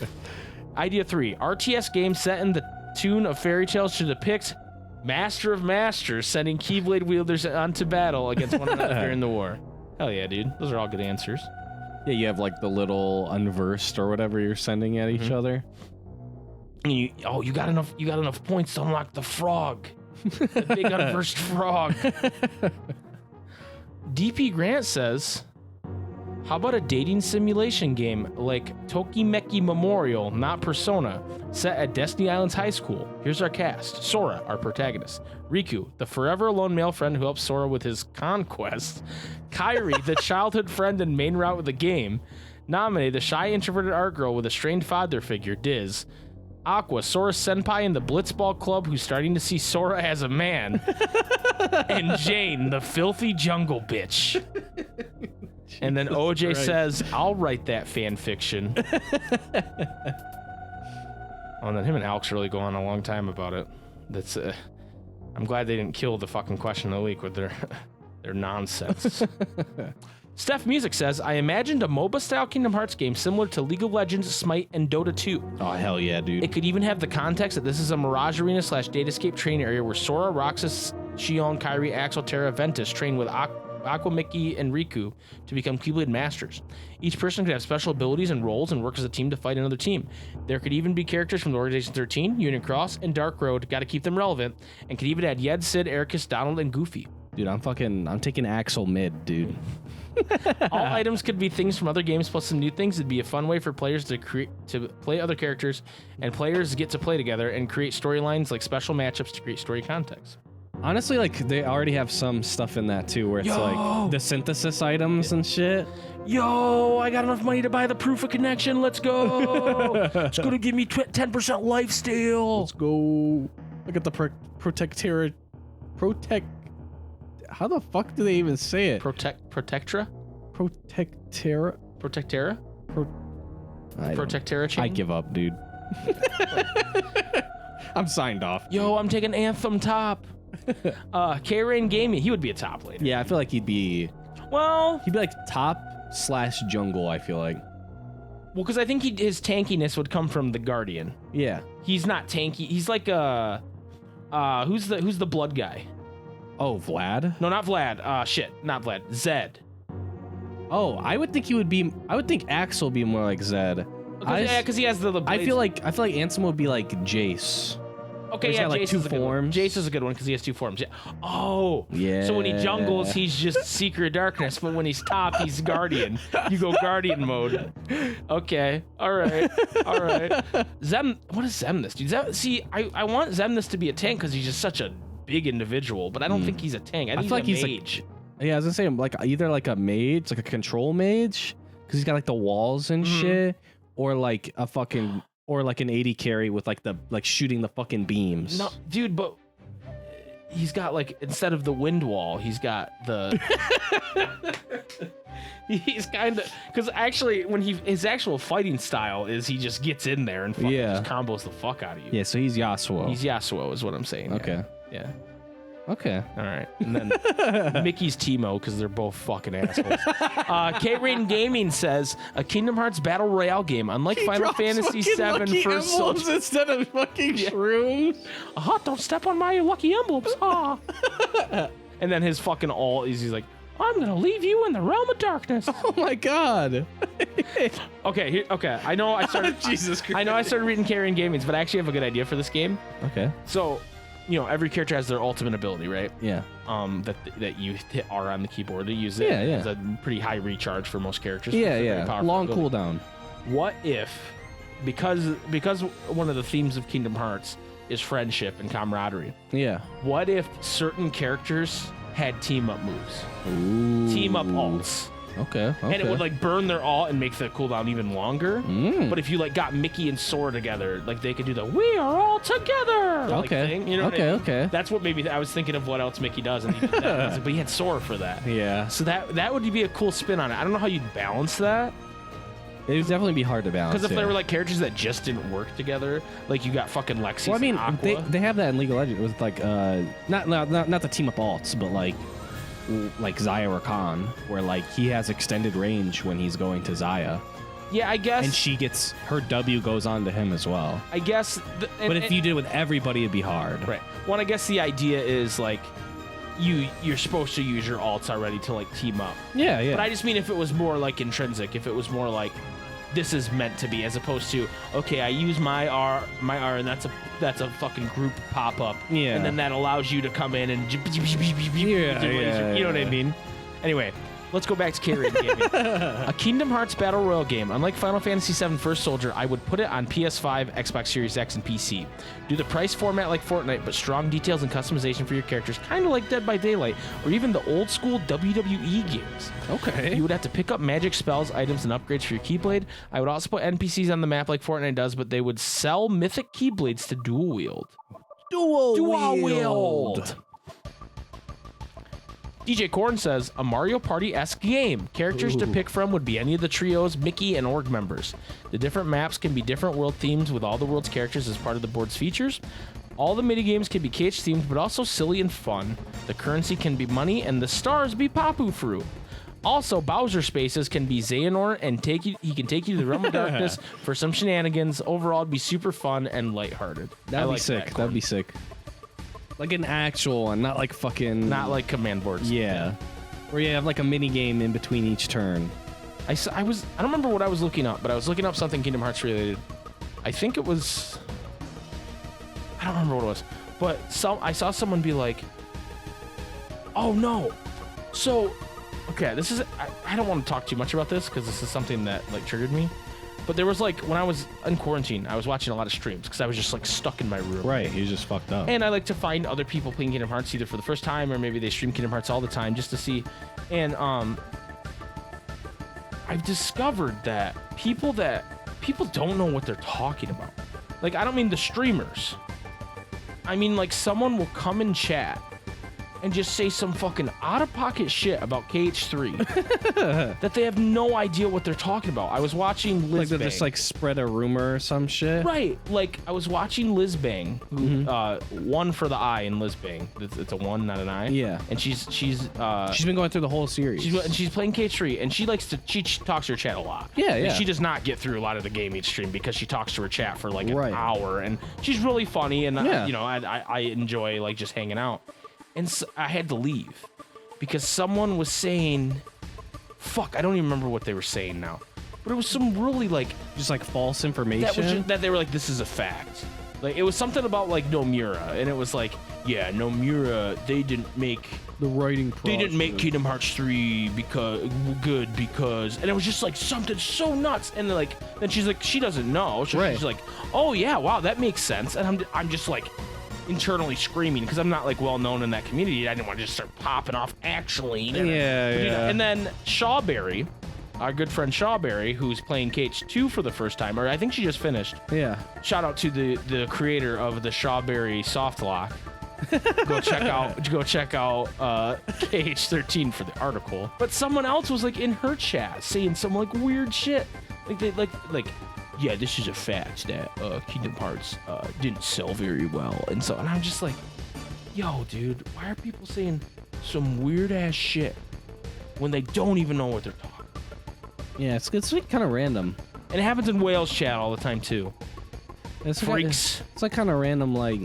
Idea 3. RTS game set in the tune of fairy tales to depict Master of Masters sending Keyblade wielders onto battle against one another during the war. Hell yeah, dude. Those are all good answers. Yeah, you have like the little unversed or whatever you're sending at each other. And you got enough points to unlock the frog. The big unversed frog. DP Grant says, how about a dating simulation game like Tokimeki Memorial, not Persona, set at Destiny Islands High School? Here's our cast. Sora, our protagonist. Riku, the forever alone male friend who helps Sora with his conquest. Kairi, the childhood friend and main route of the game. Nominated, the shy, introverted art girl with a strained father figure, Diz. Aqua, Sora's senpai in the Blitzball Club who's starting to see Sora as a man. And Jane, the filthy jungle bitch. And then OJ says, I'll write that fan fiction. Oh, and then him and Alex really go on a long time about it. That's I'm glad they didn't kill the fucking question of the week with their nonsense. Steph Music says, I imagined a MOBA-style Kingdom Hearts game similar to League of Legends, Smite, and Dota 2. Oh, hell yeah, dude. It could even have the context that this is a Mirage Arena / Datascape training area where Sora, Roxas, Xion, Kairi, Axel, Terra, Ventus train with Aqua, Mickey, and Riku to become Keyblade Masters. Each person could have special abilities and roles and work as a team to fight another team. There could even be characters from the Organization 13, Union Cross, and Dark Road, gotta keep them relevant, and could even add Yed, Sid, Ericus, Donald, and Goofy. Dude, I'm taking Axel mid, dude. All items could be things from other games plus some new things. It'd be a fun way for players to play other characters, and players get to play together and create storylines like special matchups to create story context. Honestly, like, they already have some stuff in that, too, where it's like the synthesis items and shit. Yo, I got enough money to buy the proof of connection. Let's go. It's going to give me 10% life steal. Let's go. Look at the Protectera. How the fuck do they even say it? Protectra? Protectera? Protectera? Protectera chain? I give up, dude. I'm signed off. Yo, I'm taking Anthem top. K-Rain Gaming, he would be a top later. Yeah, I feel like he'd be like top / jungle, I feel like. Well, because I think his tankiness would come from the Guardian. Yeah. He's not tanky. He's like who's the blood guy? Oh, Vlad? No, not Vlad. Not Vlad. Zed. Oh, I would think Axel would be more like Zed. Because he has the blades. I feel like Ansem would be like Jace. Okay, he's yeah, got, like, Jace two is a good one. forms. Jace is a good one because he has two forms. Yeah. Oh. Yeah. So when he jungles, he's just Seeker of Darkness, but when he's top, he's Guardian. You go Guardian mode. Okay. All right. Zem. What is Zemnis, dude? See, I want Zemnis to be a tank because he's just such a big individual, but I don't think he's a tank. I think feel like he's a he's mage. Yeah, I was gonna say like either like a mage, like a control mage, because he's got like the walls and shit, or like a fucking. Or like an 80 carry with like shooting the fucking beams. No, dude, but he's got like, instead of the wind wall, he's got the. He's kind of, because actually, when his actual fighting style is he just gets in there and fucking just combos the fuck out of you. Yeah, so he's Yasuo. He's Yasuo, is what I'm saying. Okay. Yeah. Okay. All right. And then Mickey's Teemo, because they're both fucking assholes. K-Rain Gaming says, a Kingdom Hearts Battle Royale game, unlike Final Fantasy VII for Switch. Instead of fucking shrooms. Don't step on my lucky emblems. And then his fucking he's like, I'm going to leave you in the realm of darkness. Oh my god. Okay. I know I started. Jesus Christ. I know I started reading K-Rain Gaming's, but I actually have a good idea for this game. Okay. So, every character has their ultimate ability, right? Yeah. That you hit R on the keyboard to use it. Yeah. It's a pretty high recharge for most characters. Yeah. Long cooldown. What if, because one of the themes of Kingdom Hearts is friendship and camaraderie. Yeah. What if certain characters had team up moves? Ooh. Team up alts. Okay. And it would like burn their ult and make the cooldown even longer. But if you like got Mickey and Sora together, like they could do the "we are all together" like, thing. You know what I mean? Okay. That's what maybe I was thinking of. What else Mickey does, and he did that. But he had Sora for that. Yeah. So that would be a cool spin on it. I don't know how you'd balance that. It would definitely be hard to balance. Because if there were like characters that just didn't work together, like you got fucking Lexi. Well, I mean, and Aqua. they have that in League of Legends with like not the team up alts, but like Zaya Rakan, where like he has extended range when he's going to Zaya. Yeah, I guess. And she gets her W goes on to him as well. I guess. But if you did it with everybody, it'd be hard. Right. Well, I guess the idea is like you're supposed to use your alts already to like team up. Yeah. But I just mean if it was more like intrinsic, if it was more like this is meant to be, as opposed to okay, I use my R, and that's a fucking group pop up. Yeah. And then that allows you to come in and you know what I mean. Anyway, Let's go back to K-Rated Gaming. A Kingdom Hearts Battle Royale game. Unlike Final Fantasy VII First Soldier, I would put it on PS5, Xbox Series X, and PC. Do the price format like Fortnite, but strong details and customization for your characters, kind of like Dead by Daylight, or even the old school WWE games. Okay. You would have to pick up magic spells, items, and upgrades for your Keyblade. I would also put NPCs on the map like Fortnite does, but they would sell mythic Keyblades to dual wield. Dual wield. DJ Korn says, a Mario Party-esque game. Characters to pick from would be any of the trios, Mickey, and Org members. The different maps can be different world themes with all the world's characters as part of the board's features. All the minigames can be KH themed, but also silly and fun. The currency can be money, and the stars be Papu Fruit. Also, Bowser Spaces can be Xehanort, and he can take you to the Realm of Darkness for some shenanigans. Overall, it'd be super fun and lighthearted. That'd be sick. That'd be sick. Like an actual one, not like fucking... Not like command boards. Yeah. Where you have like a mini game in between each turn. I don't remember what I was looking up, but I was looking up something Kingdom Hearts related. I think it was... I don't remember what it was. But I saw someone be like, oh no. So, okay, this is... I don't want to talk too much about this because this is something that like triggered me. But there was like, when I was in quarantine, I was watching a lot of streams because I was just like stuck in my room. Right, you just fucked up. And I like to find other people playing Kingdom Hearts either for the first time or maybe they stream Kingdom Hearts all the time just to see. And I've discovered that people don't know what they're talking about. Like, I don't mean the streamers. I mean, like, someone will come in chat and just say some fucking out-of-pocket shit about KH3 that they have no idea what they're talking about. I was watching Liz Like they Bang. just like spread a rumor or some shit. Right. Like, I was watching Liz Bang, who, one for the I in Liz Bang. It's a one, not an I. Yeah. And she's been going through the whole series. she's playing KH3, and she talks to her chat a lot. Yeah, Like, yeah. she does not get through a lot of the game each stream because she talks to her chat for like an Right. hour, and she's really funny, and Yeah. I enjoy like just hanging out. And so I had to leave because someone was saying, fuck, I don't even remember what they were saying now. But it was some really like... Just like false information. that they were like, this is a fact. Like, it was something about like Nomura. And it was like, yeah, Nomura, they didn't make... The writing process. They didn't make Kingdom Hearts 3 because... And it was just like something so nuts. And then she's like, she doesn't know. So Right. she's like, oh yeah, wow, that makes sense. And I'm just like... internally screaming because I'm not like well known in that community. I didn't want to just start popping off actually. Yeah. And then Shawberry, our good friend Shawberry, who's playing KH2 for the first time, or I think she just finished. Yeah. Shout out to the creator of the Shawberry soft lock. Go check out KH13 for the article. But someone else was like in her chat saying some like weird shit. Like they like yeah, this is a fact that Kingdom Hearts didn't sell very well. And I'm just like, yo, dude, why are people saying some weird ass shit when they don't even know what they're talking about? Yeah, it's like kind of random. And it happens in Wales chat all the time too. It's Freaks. It's like kind of random, like...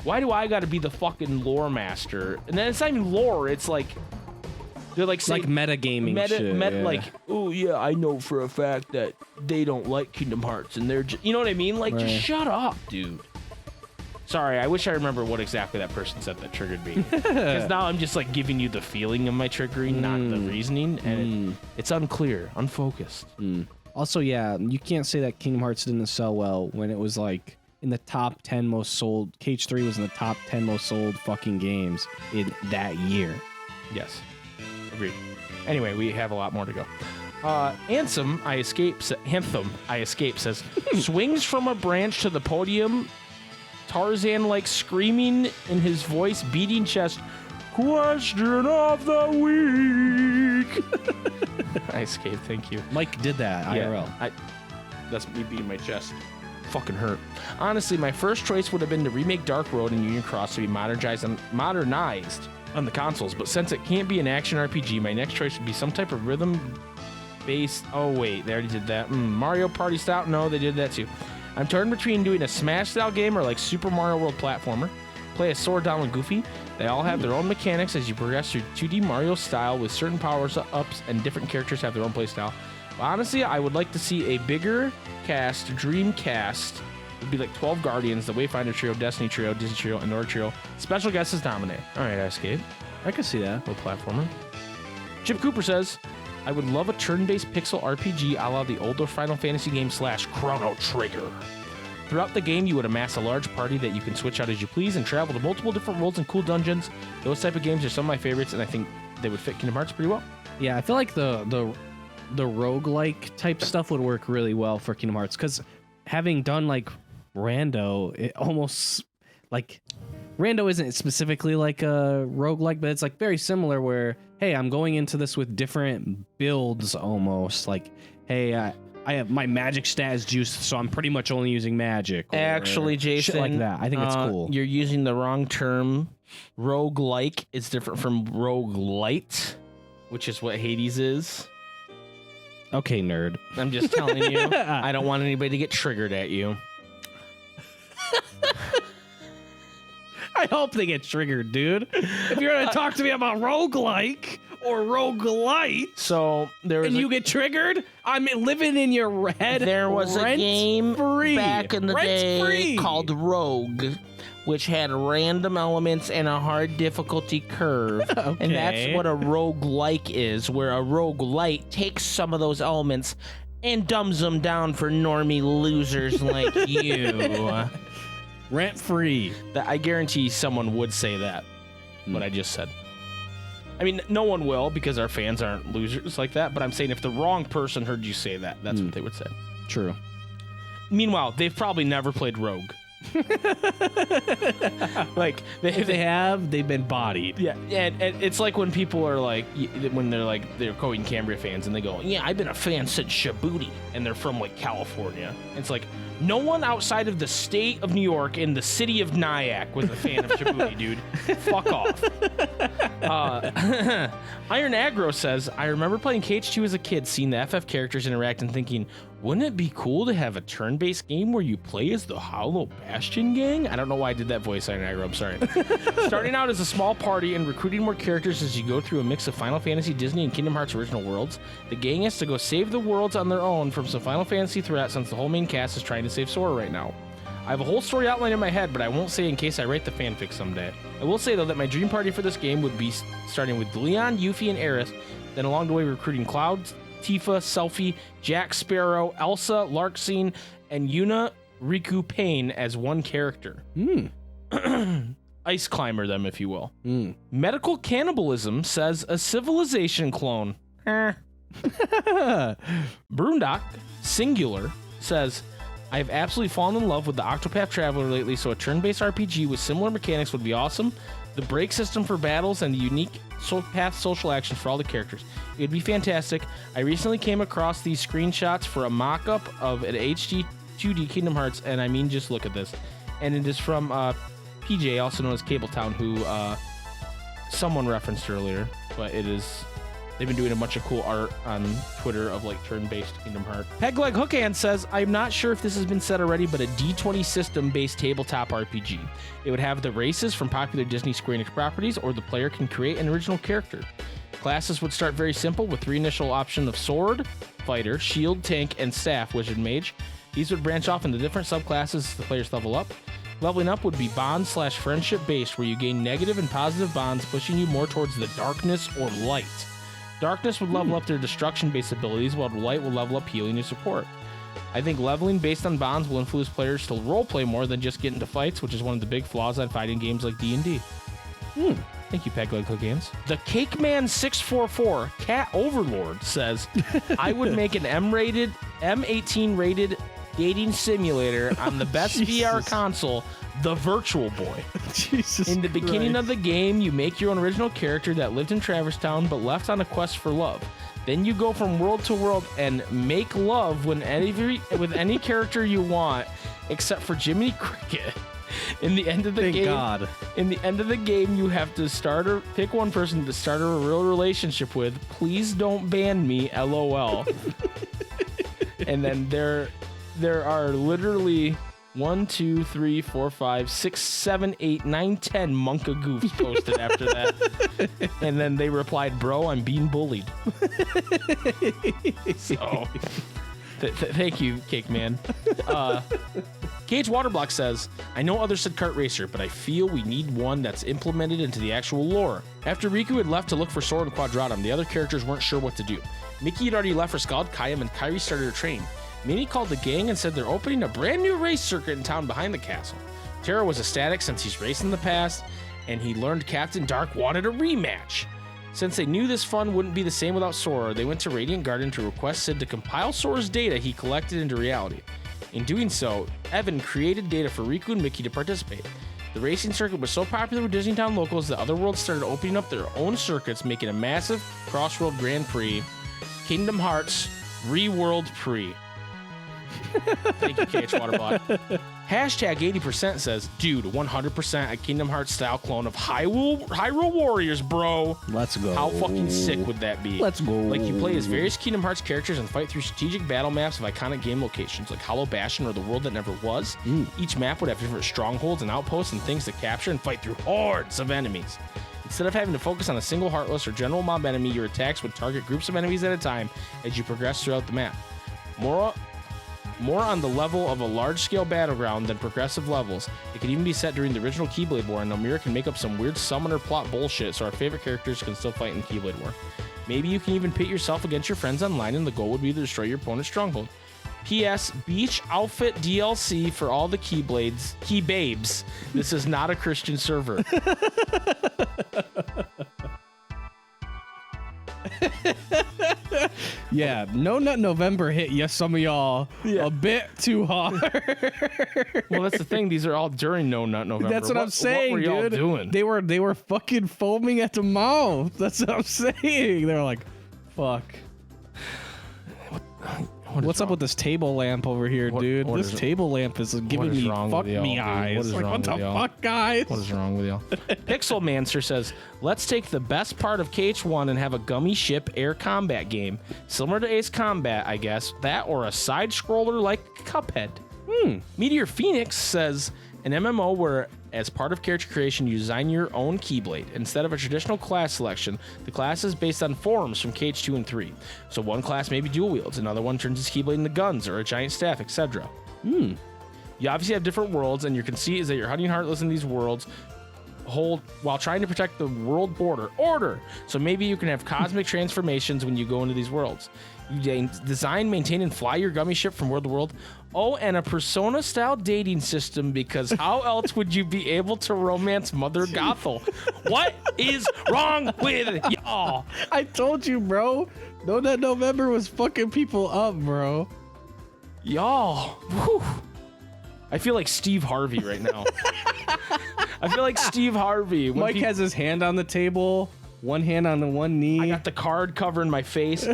Why do I gotta be the fucking lore master? And then it's not even lore, it's like... They're like saying, metagaming shit. Yeah. Like, oh yeah, I know for a fact that they don't like Kingdom Hearts, and they're just, you know what I mean? Like, just shut up, dude. Sorry, I wish I remember what exactly that person said that triggered me. Because now I'm just like giving you the feeling of my triggering, not the reasoning, and it's unclear, unfocused. Also, yeah, you can't say that Kingdom Hearts didn't sell well when it was like in the top 10 most sold. KH3 was in the top 10 most sold fucking games in that year. Yes. Agreed. Anyway, we have a lot more to go. Anthem, I Escape says, swings from a branch to the podium, Tarzan-like screaming in his voice, beating chest, question of the week. I Escape, thank you. Mike did that, IRL. That's me beating my chest. Fucking hurt. Honestly, my first choice would have been to remake Dark Road and Union Cross to be modernized on the consoles, but since it can't be an action RPG, my next choice would be some type of rhythm-based... Oh, wait, they already did that. Mario Party style? No, they did that too. I'm torn between doing a Smash-style game or like Super Mario World platformer. Play a sword down with Goofy. They all have their own mechanics as you progress through 2D Mario style with certain power-ups, and different characters have their own playstyle. But honestly, I would like to see a bigger cast, dream cast. It'd be like 12 Guardians, the Wayfinder Trio, Destiny Trio, Disney Trio, and Nord Trio. Special guest is Dominic. All right, Escape. I can see that. Little platformer. Chip Cooper says, I would love a turn-based pixel RPG a la the older Final Fantasy game / Chrono Trigger. Throughout the game, you would amass a large party that you can switch out as you please and travel to multiple different worlds and cool dungeons. Those type of games are some of my favorites, and I think they would fit Kingdom Hearts pretty well. Yeah, I feel like the roguelike type stuff would work really well for Kingdom Hearts, because having done like Rando, it almost like Rando isn't specifically like a roguelike, but it's like very similar where, hey, I'm going into this with different builds almost. Like, hey, I have my magic stat is juiced, so I'm pretty much only using magic. Actually, Jason, shit like that. I think it's cool. You're using the wrong term. Roguelike is different from roguelite, which is what Hades is. Okay, nerd. I'm just telling you. I don't want anybody to get triggered at you. I hope they get triggered, dude. If you're gonna talk to me about roguelike or roguelite, so there was and you get triggered, I'm living in your head. There was a game free. back in the day called Rogue, which had random elements and a hard difficulty curve. Okay. And that's what a roguelike is, where a roguelite takes some of those elements and dumbs them down for normie losers like you. Rent free. I guarantee someone would say that, what I just said. I mean, no one will, because our fans aren't losers like that, but I'm saying if the wrong person heard you say that, that's what they would say. True. Meanwhile, they've probably never played Rogue. Like if they have, they've been bodied. Yeah, and it's like when people are like, when they're Koei and Cambria fans, and they go, yeah, I've been a fan since Shibuya, and they're from like California. It's like, no one outside of the state of New York and the city of Nyack was a fan of Shibuya, dude. Fuck off. Iron Aggro says, I remember playing KH2 as a kid, seeing the FF characters interact and thinking, wouldn't it be cool to have a turn-based game where you play as the Hollow Bastion gang? I don't know why I did that voice, Iron Aggro, I'm sorry. Starting out as a small party and recruiting more characters as you go through a mix of Final Fantasy, Disney, and Kingdom Hearts original worlds, the gang has to go save the worlds on their own from some Final Fantasy threat since the whole main cast is trying to save Sora right now. I have a whole story outline in my head, but I won't say in case I write the fanfic someday. I will say, though, that my dream party for this game would be starting with Leon, Yuffie, and Aerith, then along the way recruiting Cloud, Tifa, Selphie, Jack Sparrow, Elsa, Larxene, and Yuna Riku Pain as one character. Ice climber them, if you will. Medical Cannibalism says a civilization clone. Broondock, singular, says, I've absolutely fallen in love with the Octopath Traveler lately, so a turn-based RPG with similar mechanics would be awesome. The break system for battles and the unique path social actions for all the characters. It'd be fantastic. I recently came across these screenshots for a mock-up of an HD 2D Kingdom Hearts, and I mean, just look at this. And it is from PJ, also known as Cabletown, who someone referenced earlier, but it is... They've been doing a bunch of cool art on Twitter of like turn-based Kingdom Hearts. Pegleg Hookhand says, I'm not sure if this has been said already, but a D20 system-based tabletop RPG. It would have the races from popular Disney Square Enix properties, or the player can create an original character. Classes would start very simple with 3 initial options of sword, fighter, shield, tank, and staff, wizard, mage. These would branch off into different subclasses as the players level up. Leveling up would be bond/friendship based, where you gain negative and positive bonds, pushing you more towards the darkness or light. Darkness would level up their destruction-based abilities, while Light will level up healing and support. I think leveling based on bonds will influence players to roleplay more than just get into fights, which is one of the big flaws on fighting games like D&D. Thank you, Pegleg Cookans. The Cake Man 644 Cat Overlord says, I would make an M18 rated dating simulator on the best VR console, the Virtual Boy. Jesus In the beginning of the game, you make your own original character that lived in Traverse Town but left on a quest for love. Then you go from world to world and make love with any character you want, except for Jiminy Cricket. In the end of the Thank God. In the end of the game, you have to pick one person to start a real relationship with. Please don't ban me, LOL. And then there are literally 1, 2, 3, 4, 5, 6, 7, 8, 9, 10 Monka goofs posted after that. And then they replied, bro, I'm being bullied. So, thank you, Cake Man. Cage Waterblock says, I know others said kart racer, but I feel we need one that's implemented into the actual lore. After Riku had left to look for Sora and Quadratum, the other characters weren't sure what to do. Mickey had already left for Scald, Kayam, and Kairi started to train. Minnie called the gang and said they're opening a brand new race circuit in town behind the castle. Terra was ecstatic since he's raced in the past, and he learned Captain Dark wanted a rematch. Since they knew this fun wouldn't be the same without Sora, they went to Radiant Garden to request Sid to compile Sora's data he collected into reality. In doing so, Evan created data for Riku and Mickey to participate. The racing circuit was so popular with Disneytown locals that other worlds started opening up their own circuits, making a massive cross-world Grand Prix, Kingdom Hearts Re-World Prix. Thank you, KH Waterbot. Hashtag 80% says, dude, 100% a Kingdom Hearts style clone of Hyrule Warriors, bro. Let's go. How fucking sick would that be? Let's go. Like, you play as various Kingdom Hearts characters and fight through strategic battle maps of iconic game locations like Hollow Bastion or the World That Never Was. Each map would have different strongholds and outposts and things to capture and fight through hordes of enemies. Instead of having to focus on a single Heartless or general mob enemy, your attacks would target groups of enemies at a time as you progress throughout the map. More on the level of a large-scale battleground than progressive levels. It could even be set during the original Keyblade War, and Nomura can make up some weird summoner plot bullshit so our favorite characters can still fight in Keyblade War. Maybe you can even pit yourself against your friends online, and the goal would be to destroy your opponent's stronghold. P.S. Beach outfit DLC for all the Keybabes. This is not a Christian server. Yeah, No Nut November hit some of y'all a bit too hard. Well, that's the thing. These are all during No Nut November. That's what I'm saying, what were y'all dude. doing? They were fucking foaming at the mouth. That's what I'm saying. They were like, fuck. What's up with this table lamp over here, dude? This table lamp is giving me fuck me eyes. What the fuck, guys? What is wrong with y'all? Pixelmancer says, let's take the best part of KH1 and have a gummy ship air combat game. Similar to Ace Combat, I guess. That or a side-scroller like Cuphead. Meteor Phoenix says, an MMO where, as part of character creation, you design your own Keyblade. Instead of a traditional class selection, the class is based on forms from KH2 and 3. So one class may be dual wields, another one turns its Keyblade into guns or a giant staff, etc. You obviously have different worlds, and your conceit is that you're hunting Heartless in these worlds while trying to protect the world order. So maybe you can have cosmic transformations when you go into these worlds. You design, maintain, and fly your gummy ship from world to world. Oh, and a Persona-style dating system, because how else would you be able to romance Mother Gothel? What is wrong with y'all? I told you, bro. No Nut November was fucking people up, bro. Y'all. Whew. I feel like Steve Harvey right now. I feel like Steve Harvey. Mike has his hand on the table. One hand on the one knee. I got the card covering my face.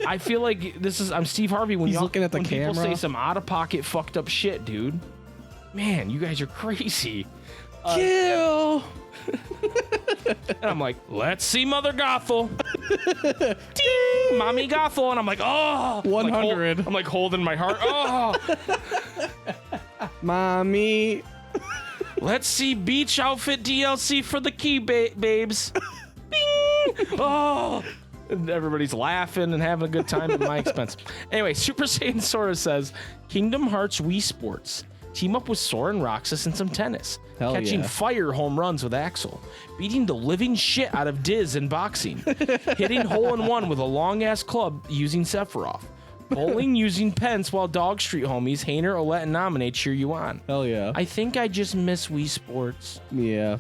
I feel like I'm Steve Harvey when he's looking at the camera. People say some out of pocket fucked up shit, dude. Man, you guys are crazy. Kill. And I'm like, let's see Mother Gothel. Ding, Mommy Gothel, and I'm like, oh, 100. I'm like holding my heart. Oh, Mommy. Let's see beach outfit DLC for the babes. Bing! Oh! And everybody's laughing and having a good time at my expense. Anyway, Super Saiyan Sora says, Kingdom Hearts Wii Sports. Team up with Sora and Roxas in some tennis. Hell catching yeah. fire home runs with Axel. Beating the living shit out of Diz in boxing. Hitting hole-in-one with a long-ass club using Sephiroth. Bowling using pence while Dog Street homies Hainer, Olette, and Nominate cheer you on. Hell yeah. I think I just miss Wii Sports. Yeah.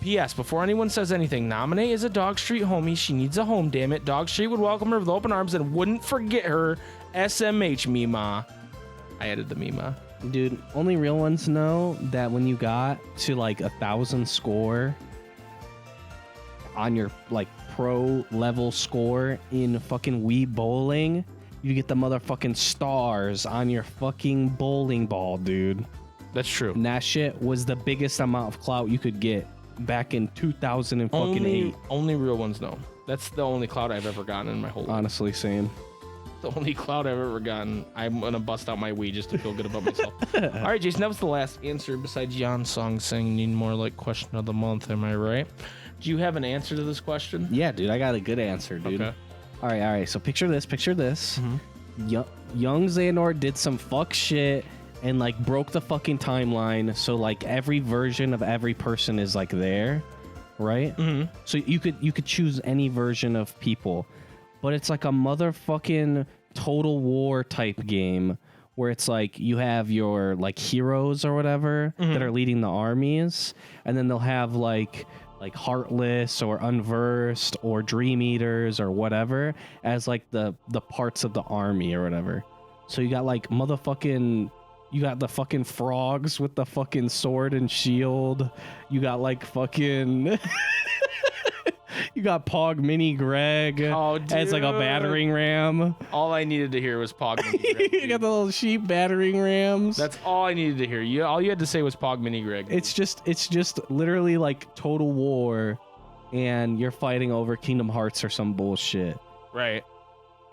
P.S. Before anyone says anything, Nominate is a Dog Street homie. She needs a home, damn it. Dog Street would welcome her with open arms and wouldn't forget her. SMH, Mima. I added the Mima. Dude, only real ones know that when you got to like 1,000 score on your like pro level score in fucking Wii bowling, you get the motherfucking stars on your fucking bowling ball, dude. That's true. And that shit was the biggest amount of clout you could get back in 2008. Only real ones know. That's the only clout I've ever gotten in my whole life. Honestly, same. The only clout I've ever gotten. I'm gonna bust out my Wii just to feel good about myself. All right, Jason, that was the last answer besides Jan's song saying need more like question of the month. Am I right? Do you have an answer to this question? Yeah, dude, I got a good answer, dude. Okay. All right. So picture this. Young Xehanort did some fuck shit and like broke the fucking timeline. So like every version of every person is like there, right? Mm-hmm. So you could choose any version of people, but it's like a motherfucking Total War type game where it's like you have your like heroes or whatever that are leading the armies, and then they'll have like Heartless or Unversed or Dream Eaters or whatever as like the parts of the army or whatever. So you got like you got the fucking frogs with the fucking sword and shield. You got like fucking you got Pog Mini Greg as like a battering ram. All I needed to hear was Pog Mini Greg. You got the little sheep battering rams. That's all I needed to hear. All you had to say was Pog Mini Greg. It's just literally like Total War, and you're fighting over Kingdom Hearts or some bullshit. Right.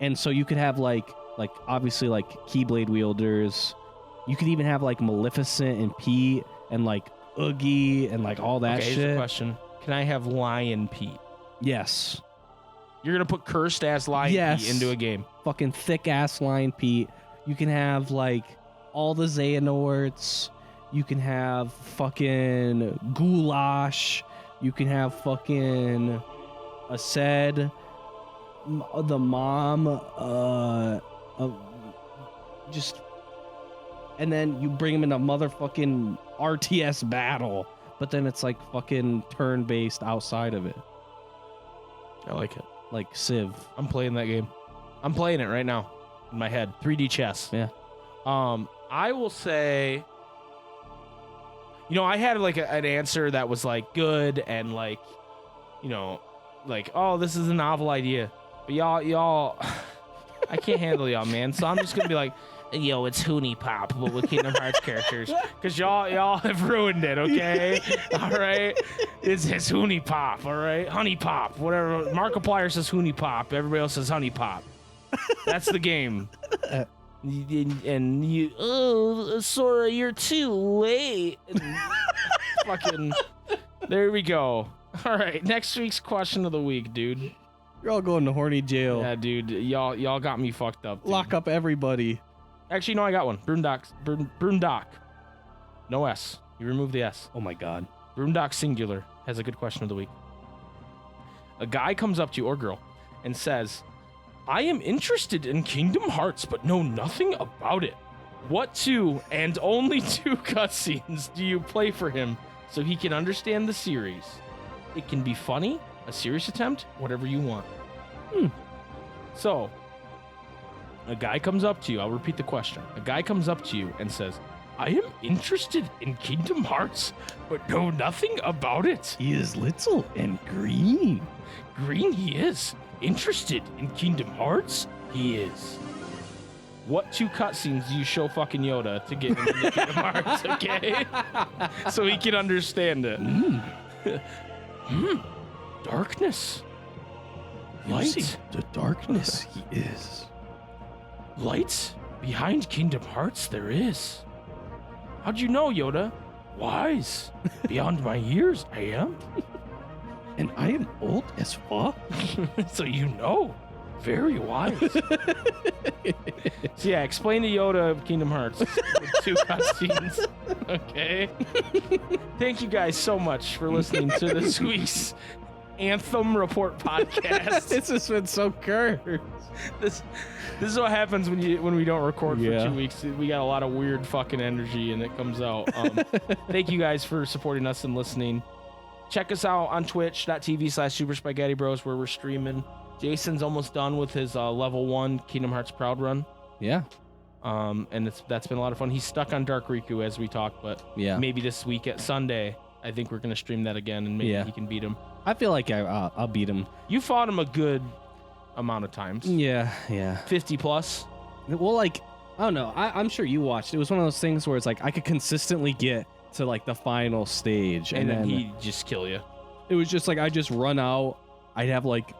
And so you could have like obviously like Keyblade wielders. You could even have like Maleficent and Pete and like Oogie and like all that shit. Here's a question. Can I have Lion Pete? Yes. You're going to put cursed ass Lion Pete into a game. Fucking thick ass Lion Pete. You can have like all the Xehanorts. You can have fucking Goulash. You can have fucking Aced. The mom. Just. And then you bring him in a motherfucking RTS battle. But then it's like fucking turn-based outside of it. I like it. Like Civ. I'm playing that game. I'm playing it right now in my head. 3D chess. Yeah. I will say, I had like an answer that was like good and like, like, oh, this is a novel idea. But y'all, I can't handle y'all, man. So I'm just gonna be like, yo, it's Hoonie Pop, but with Kingdom Hearts characters, because y'all have ruined it. Okay, all right, it's Hoonie Pop, all right, Honey Pop, whatever. Markiplier says Hoonie Pop, everybody else says Honey Pop. That's the game. And you, oh, Sora, you're too late. And fucking, there we go. All right, next week's question of the week, dude. You're all going to horny jail. Yeah, dude, y'all got me fucked up. Dude. Lock up everybody. Actually, no, I got one. Broomdock. No S. You remove the S. Oh my god. Broomdock singular has a good question of the week. A guy comes up to you, or girl, and says, I am interested in Kingdom Hearts, but know nothing about it. What 2 and only 2 cutscenes do you play for him so he can understand the series? It can be funny, a serious attempt, whatever you want. So, a guy comes up to you. I'll repeat the question. A guy comes up to you and says, I am interested in Kingdom Hearts, but know nothing about it. He is little and green. Green he is. Interested in Kingdom Hearts? He is. What 2 cutscenes do you show fucking Yoda to get him into Kingdom Hearts, okay? So he can understand it. Darkness. Light. The darkness he is. Lights? Behind Kingdom Hearts there is. How'd you know, Yoda? Wise. Beyond my years, I am. And I am old as fuck. So you know. Very wise. So yeah, explain to Yoda Kingdom Hearts with 2 cutscenes. Okay. Thank you guys so much for listening to this week's Anthem Report podcast. It's just been so cursed. This is what happens when we don't record for 2 weeks. We got a lot of weird fucking energy and it comes out. Thank you guys for supporting us and listening. Check us out on twitch.tv/SuperSpikeGhetti where we're streaming. Jason's almost done with his level 1 Kingdom Hearts Proud run. Yeah. And that's been a lot of fun. He's stuck on Dark Riku as we talk, but maybe this week at Sunday, I think we're gonna stream that again and maybe he can beat him. I feel like I'll beat him. You fought him a good amount of times. Yeah. 50 plus. Well, like, I don't know. I'm sure you watched. It was one of those things where it's like I could consistently get to like the final stage, and then he'd just kill you. It was just like I just run out. I'd have like,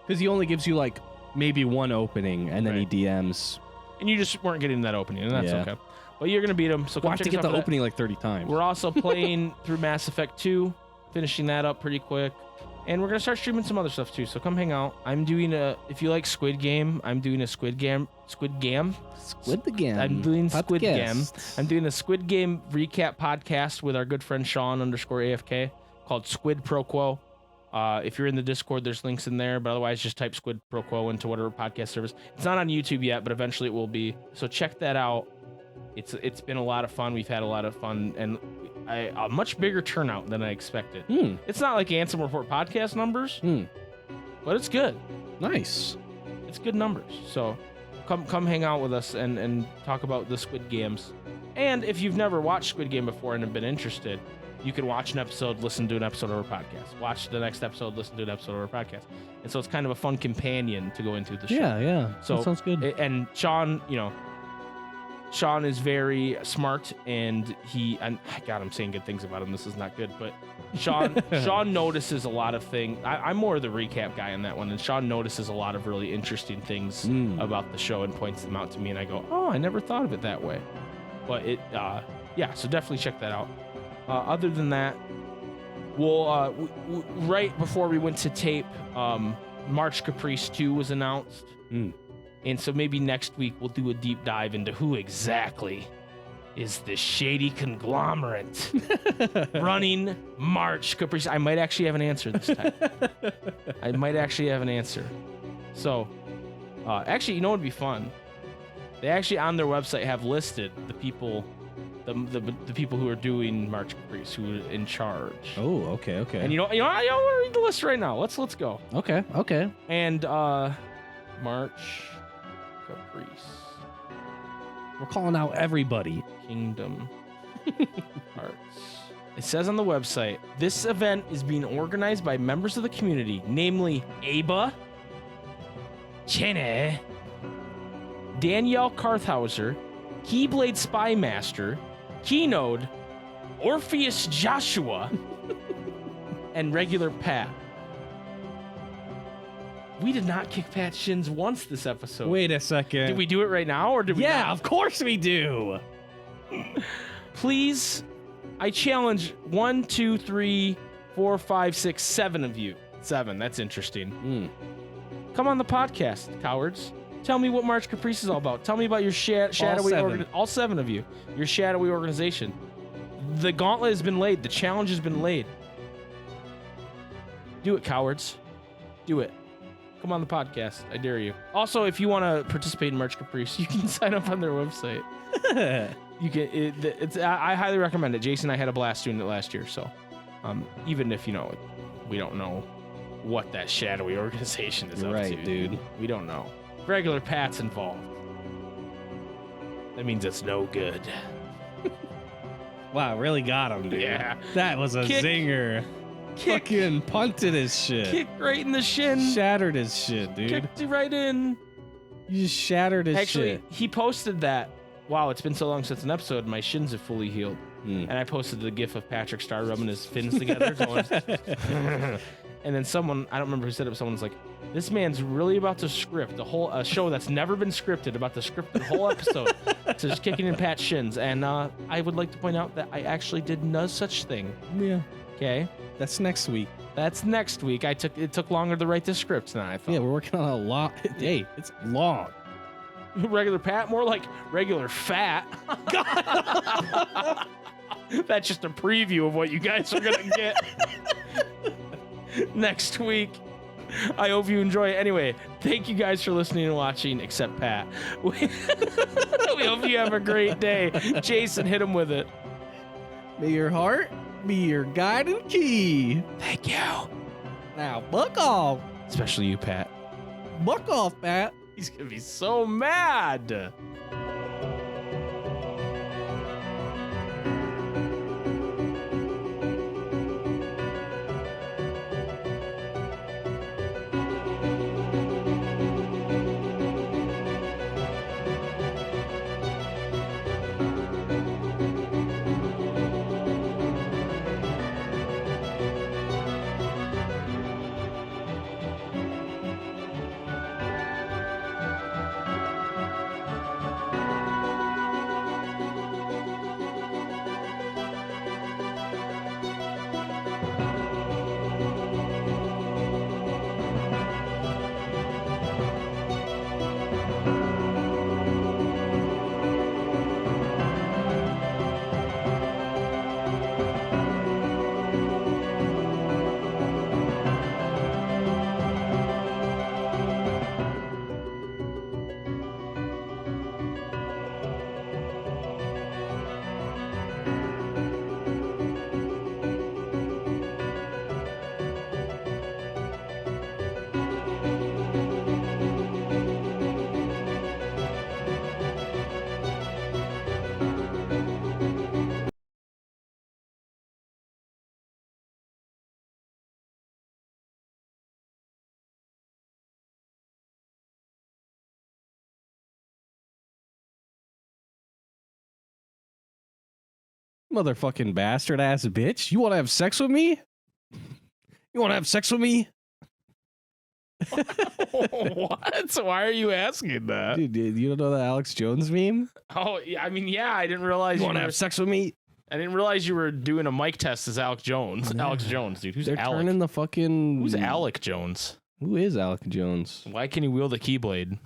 because he only gives you like maybe 1 opening, and then he DMs. And you just weren't getting that opening, and that's okay. But you're gonna beat him. So we'll have to get the opening like 30 times. We're also playing through Mass Effect 2, finishing that up pretty quick. And we're going to start streaming some other stuff too. So come hang out. I'm doing if you like Squid Game, I'm doing a Squid Game. Squid the Game. I'm doing Squid Game. Podcast. I'm doing a Squid Game recap podcast with our good friend Sean_AFK called Squid Pro Quo. If you're in the Discord, there's links in there, but otherwise just type Squid Pro Quo into whatever podcast service. It's not on YouTube yet, but eventually it will be. So check that out. It's been a lot of fun. We've had a lot of fun and a much bigger turnout than I expected. It's not like Anthem Report podcast numbers, but it's good. Nice. It's good numbers. So come hang out with us and talk about the Squid Games. And if you've never watched Squid Game before and have been interested, you can watch an episode, listen to an episode of our podcast. Watch the next episode, listen to an episode of our podcast. And so it's kind of a fun companion to go into the show. Yeah. So that sounds good. And Sean, Sean is very smart, and God, I'm saying good things about him. This is not good, but Sean notices a lot of things. I'm more of the recap guy on that one, and Sean notices a lot of really interesting things about the show and points them out to me, and I go, oh, I never thought of it that way. But so definitely check that out. Other than that, we'll right before we went to tape, March Caprice 2 was announced. And so maybe next week we'll do a deep dive into who exactly is the shady conglomerate running March Caprice. I might actually have an answer this time. So, actually, you know what would be fun? They actually on their website have listed the people, the people who are doing March Caprice, who are in charge. Oh, okay. And you know, I want to read the list right now. Let's go. Okay. And March Caprice. We're calling out everybody. Kingdom Hearts. It says on the website, this event is being organized by members of the community, namely Aba, Chene, Danielle Karthauser, Keyblade Spymaster, Keynode, Orpheus Joshua, and regular Pat. We did not kick Pat's shins once this episode. Wait a second. Did we do it right now, or did we Yeah, not? of course we do. Please, I challenge 1, 2, 3, 4, 5, 6, 7 of you. 7, that's interesting. Come on the podcast, cowards. Tell me what March Caprice is all about. Tell me about your shadowy organization. All 7 of you. Your shadowy organization. The gauntlet has been laid. The challenge has been laid. Do it, cowards. Do it. Come on the podcast. I dare you. Also, if you want to participate in March Caprice, you can sign up on their website. You can. I highly recommend it. Jason and I had a blast doing it last year. So, even if we don't know what that shadowy organization is up to, dude. We don't know. Regular Pat's involved. That means it's no good. Wow, really got him, dude. Yeah. That was a zinger. Fucking punted his shit. Kicked right in the shin. Shattered his shit, dude. Kicked it right in. You just shattered his shit. Actually, he posted that. Wow, it's been so long since an episode. My shins have fully healed. And I posted the gif of Patrick Star rubbing his fins together. Going, and then someone, I don't remember who said it, but someone's like, this man's really about to script a show that's never been scripted, about to script the whole episode to just kicking in Pat's shins. And I would like to point out that I actually did no such thing. Yeah. Okay? That's next week. That's next week. It took longer to write the script than I thought. Yeah, we're working on a lot. Hey, it's long. Regular Pat, more like regular fat. That's just a preview of what you guys are gonna get next week. I hope you enjoy it. Anyway, thank you guys for listening and watching, except Pat. We hope you have a great day. Jason, hit him with it. May your heart be your guide and key. Thank you. Now, buck off. Especially you, Pat. Buck off, Pat. He's gonna be so mad. Motherfucking bastard ass bitch. You want to have sex with me? You want to have sex with me? What? Why are you asking that? Dude, you don't know the Alex Jones meme? Oh, yeah, I mean, yeah, I didn't realize You want to were- have sex with me? I didn't realize you were doing a mic test as Alex Jones. Yeah. Alex Jones, dude. Who's They're Alec? turning the fucking... Who's Alec Jones? Who is Alec Jones? Why can he wield a keyblade?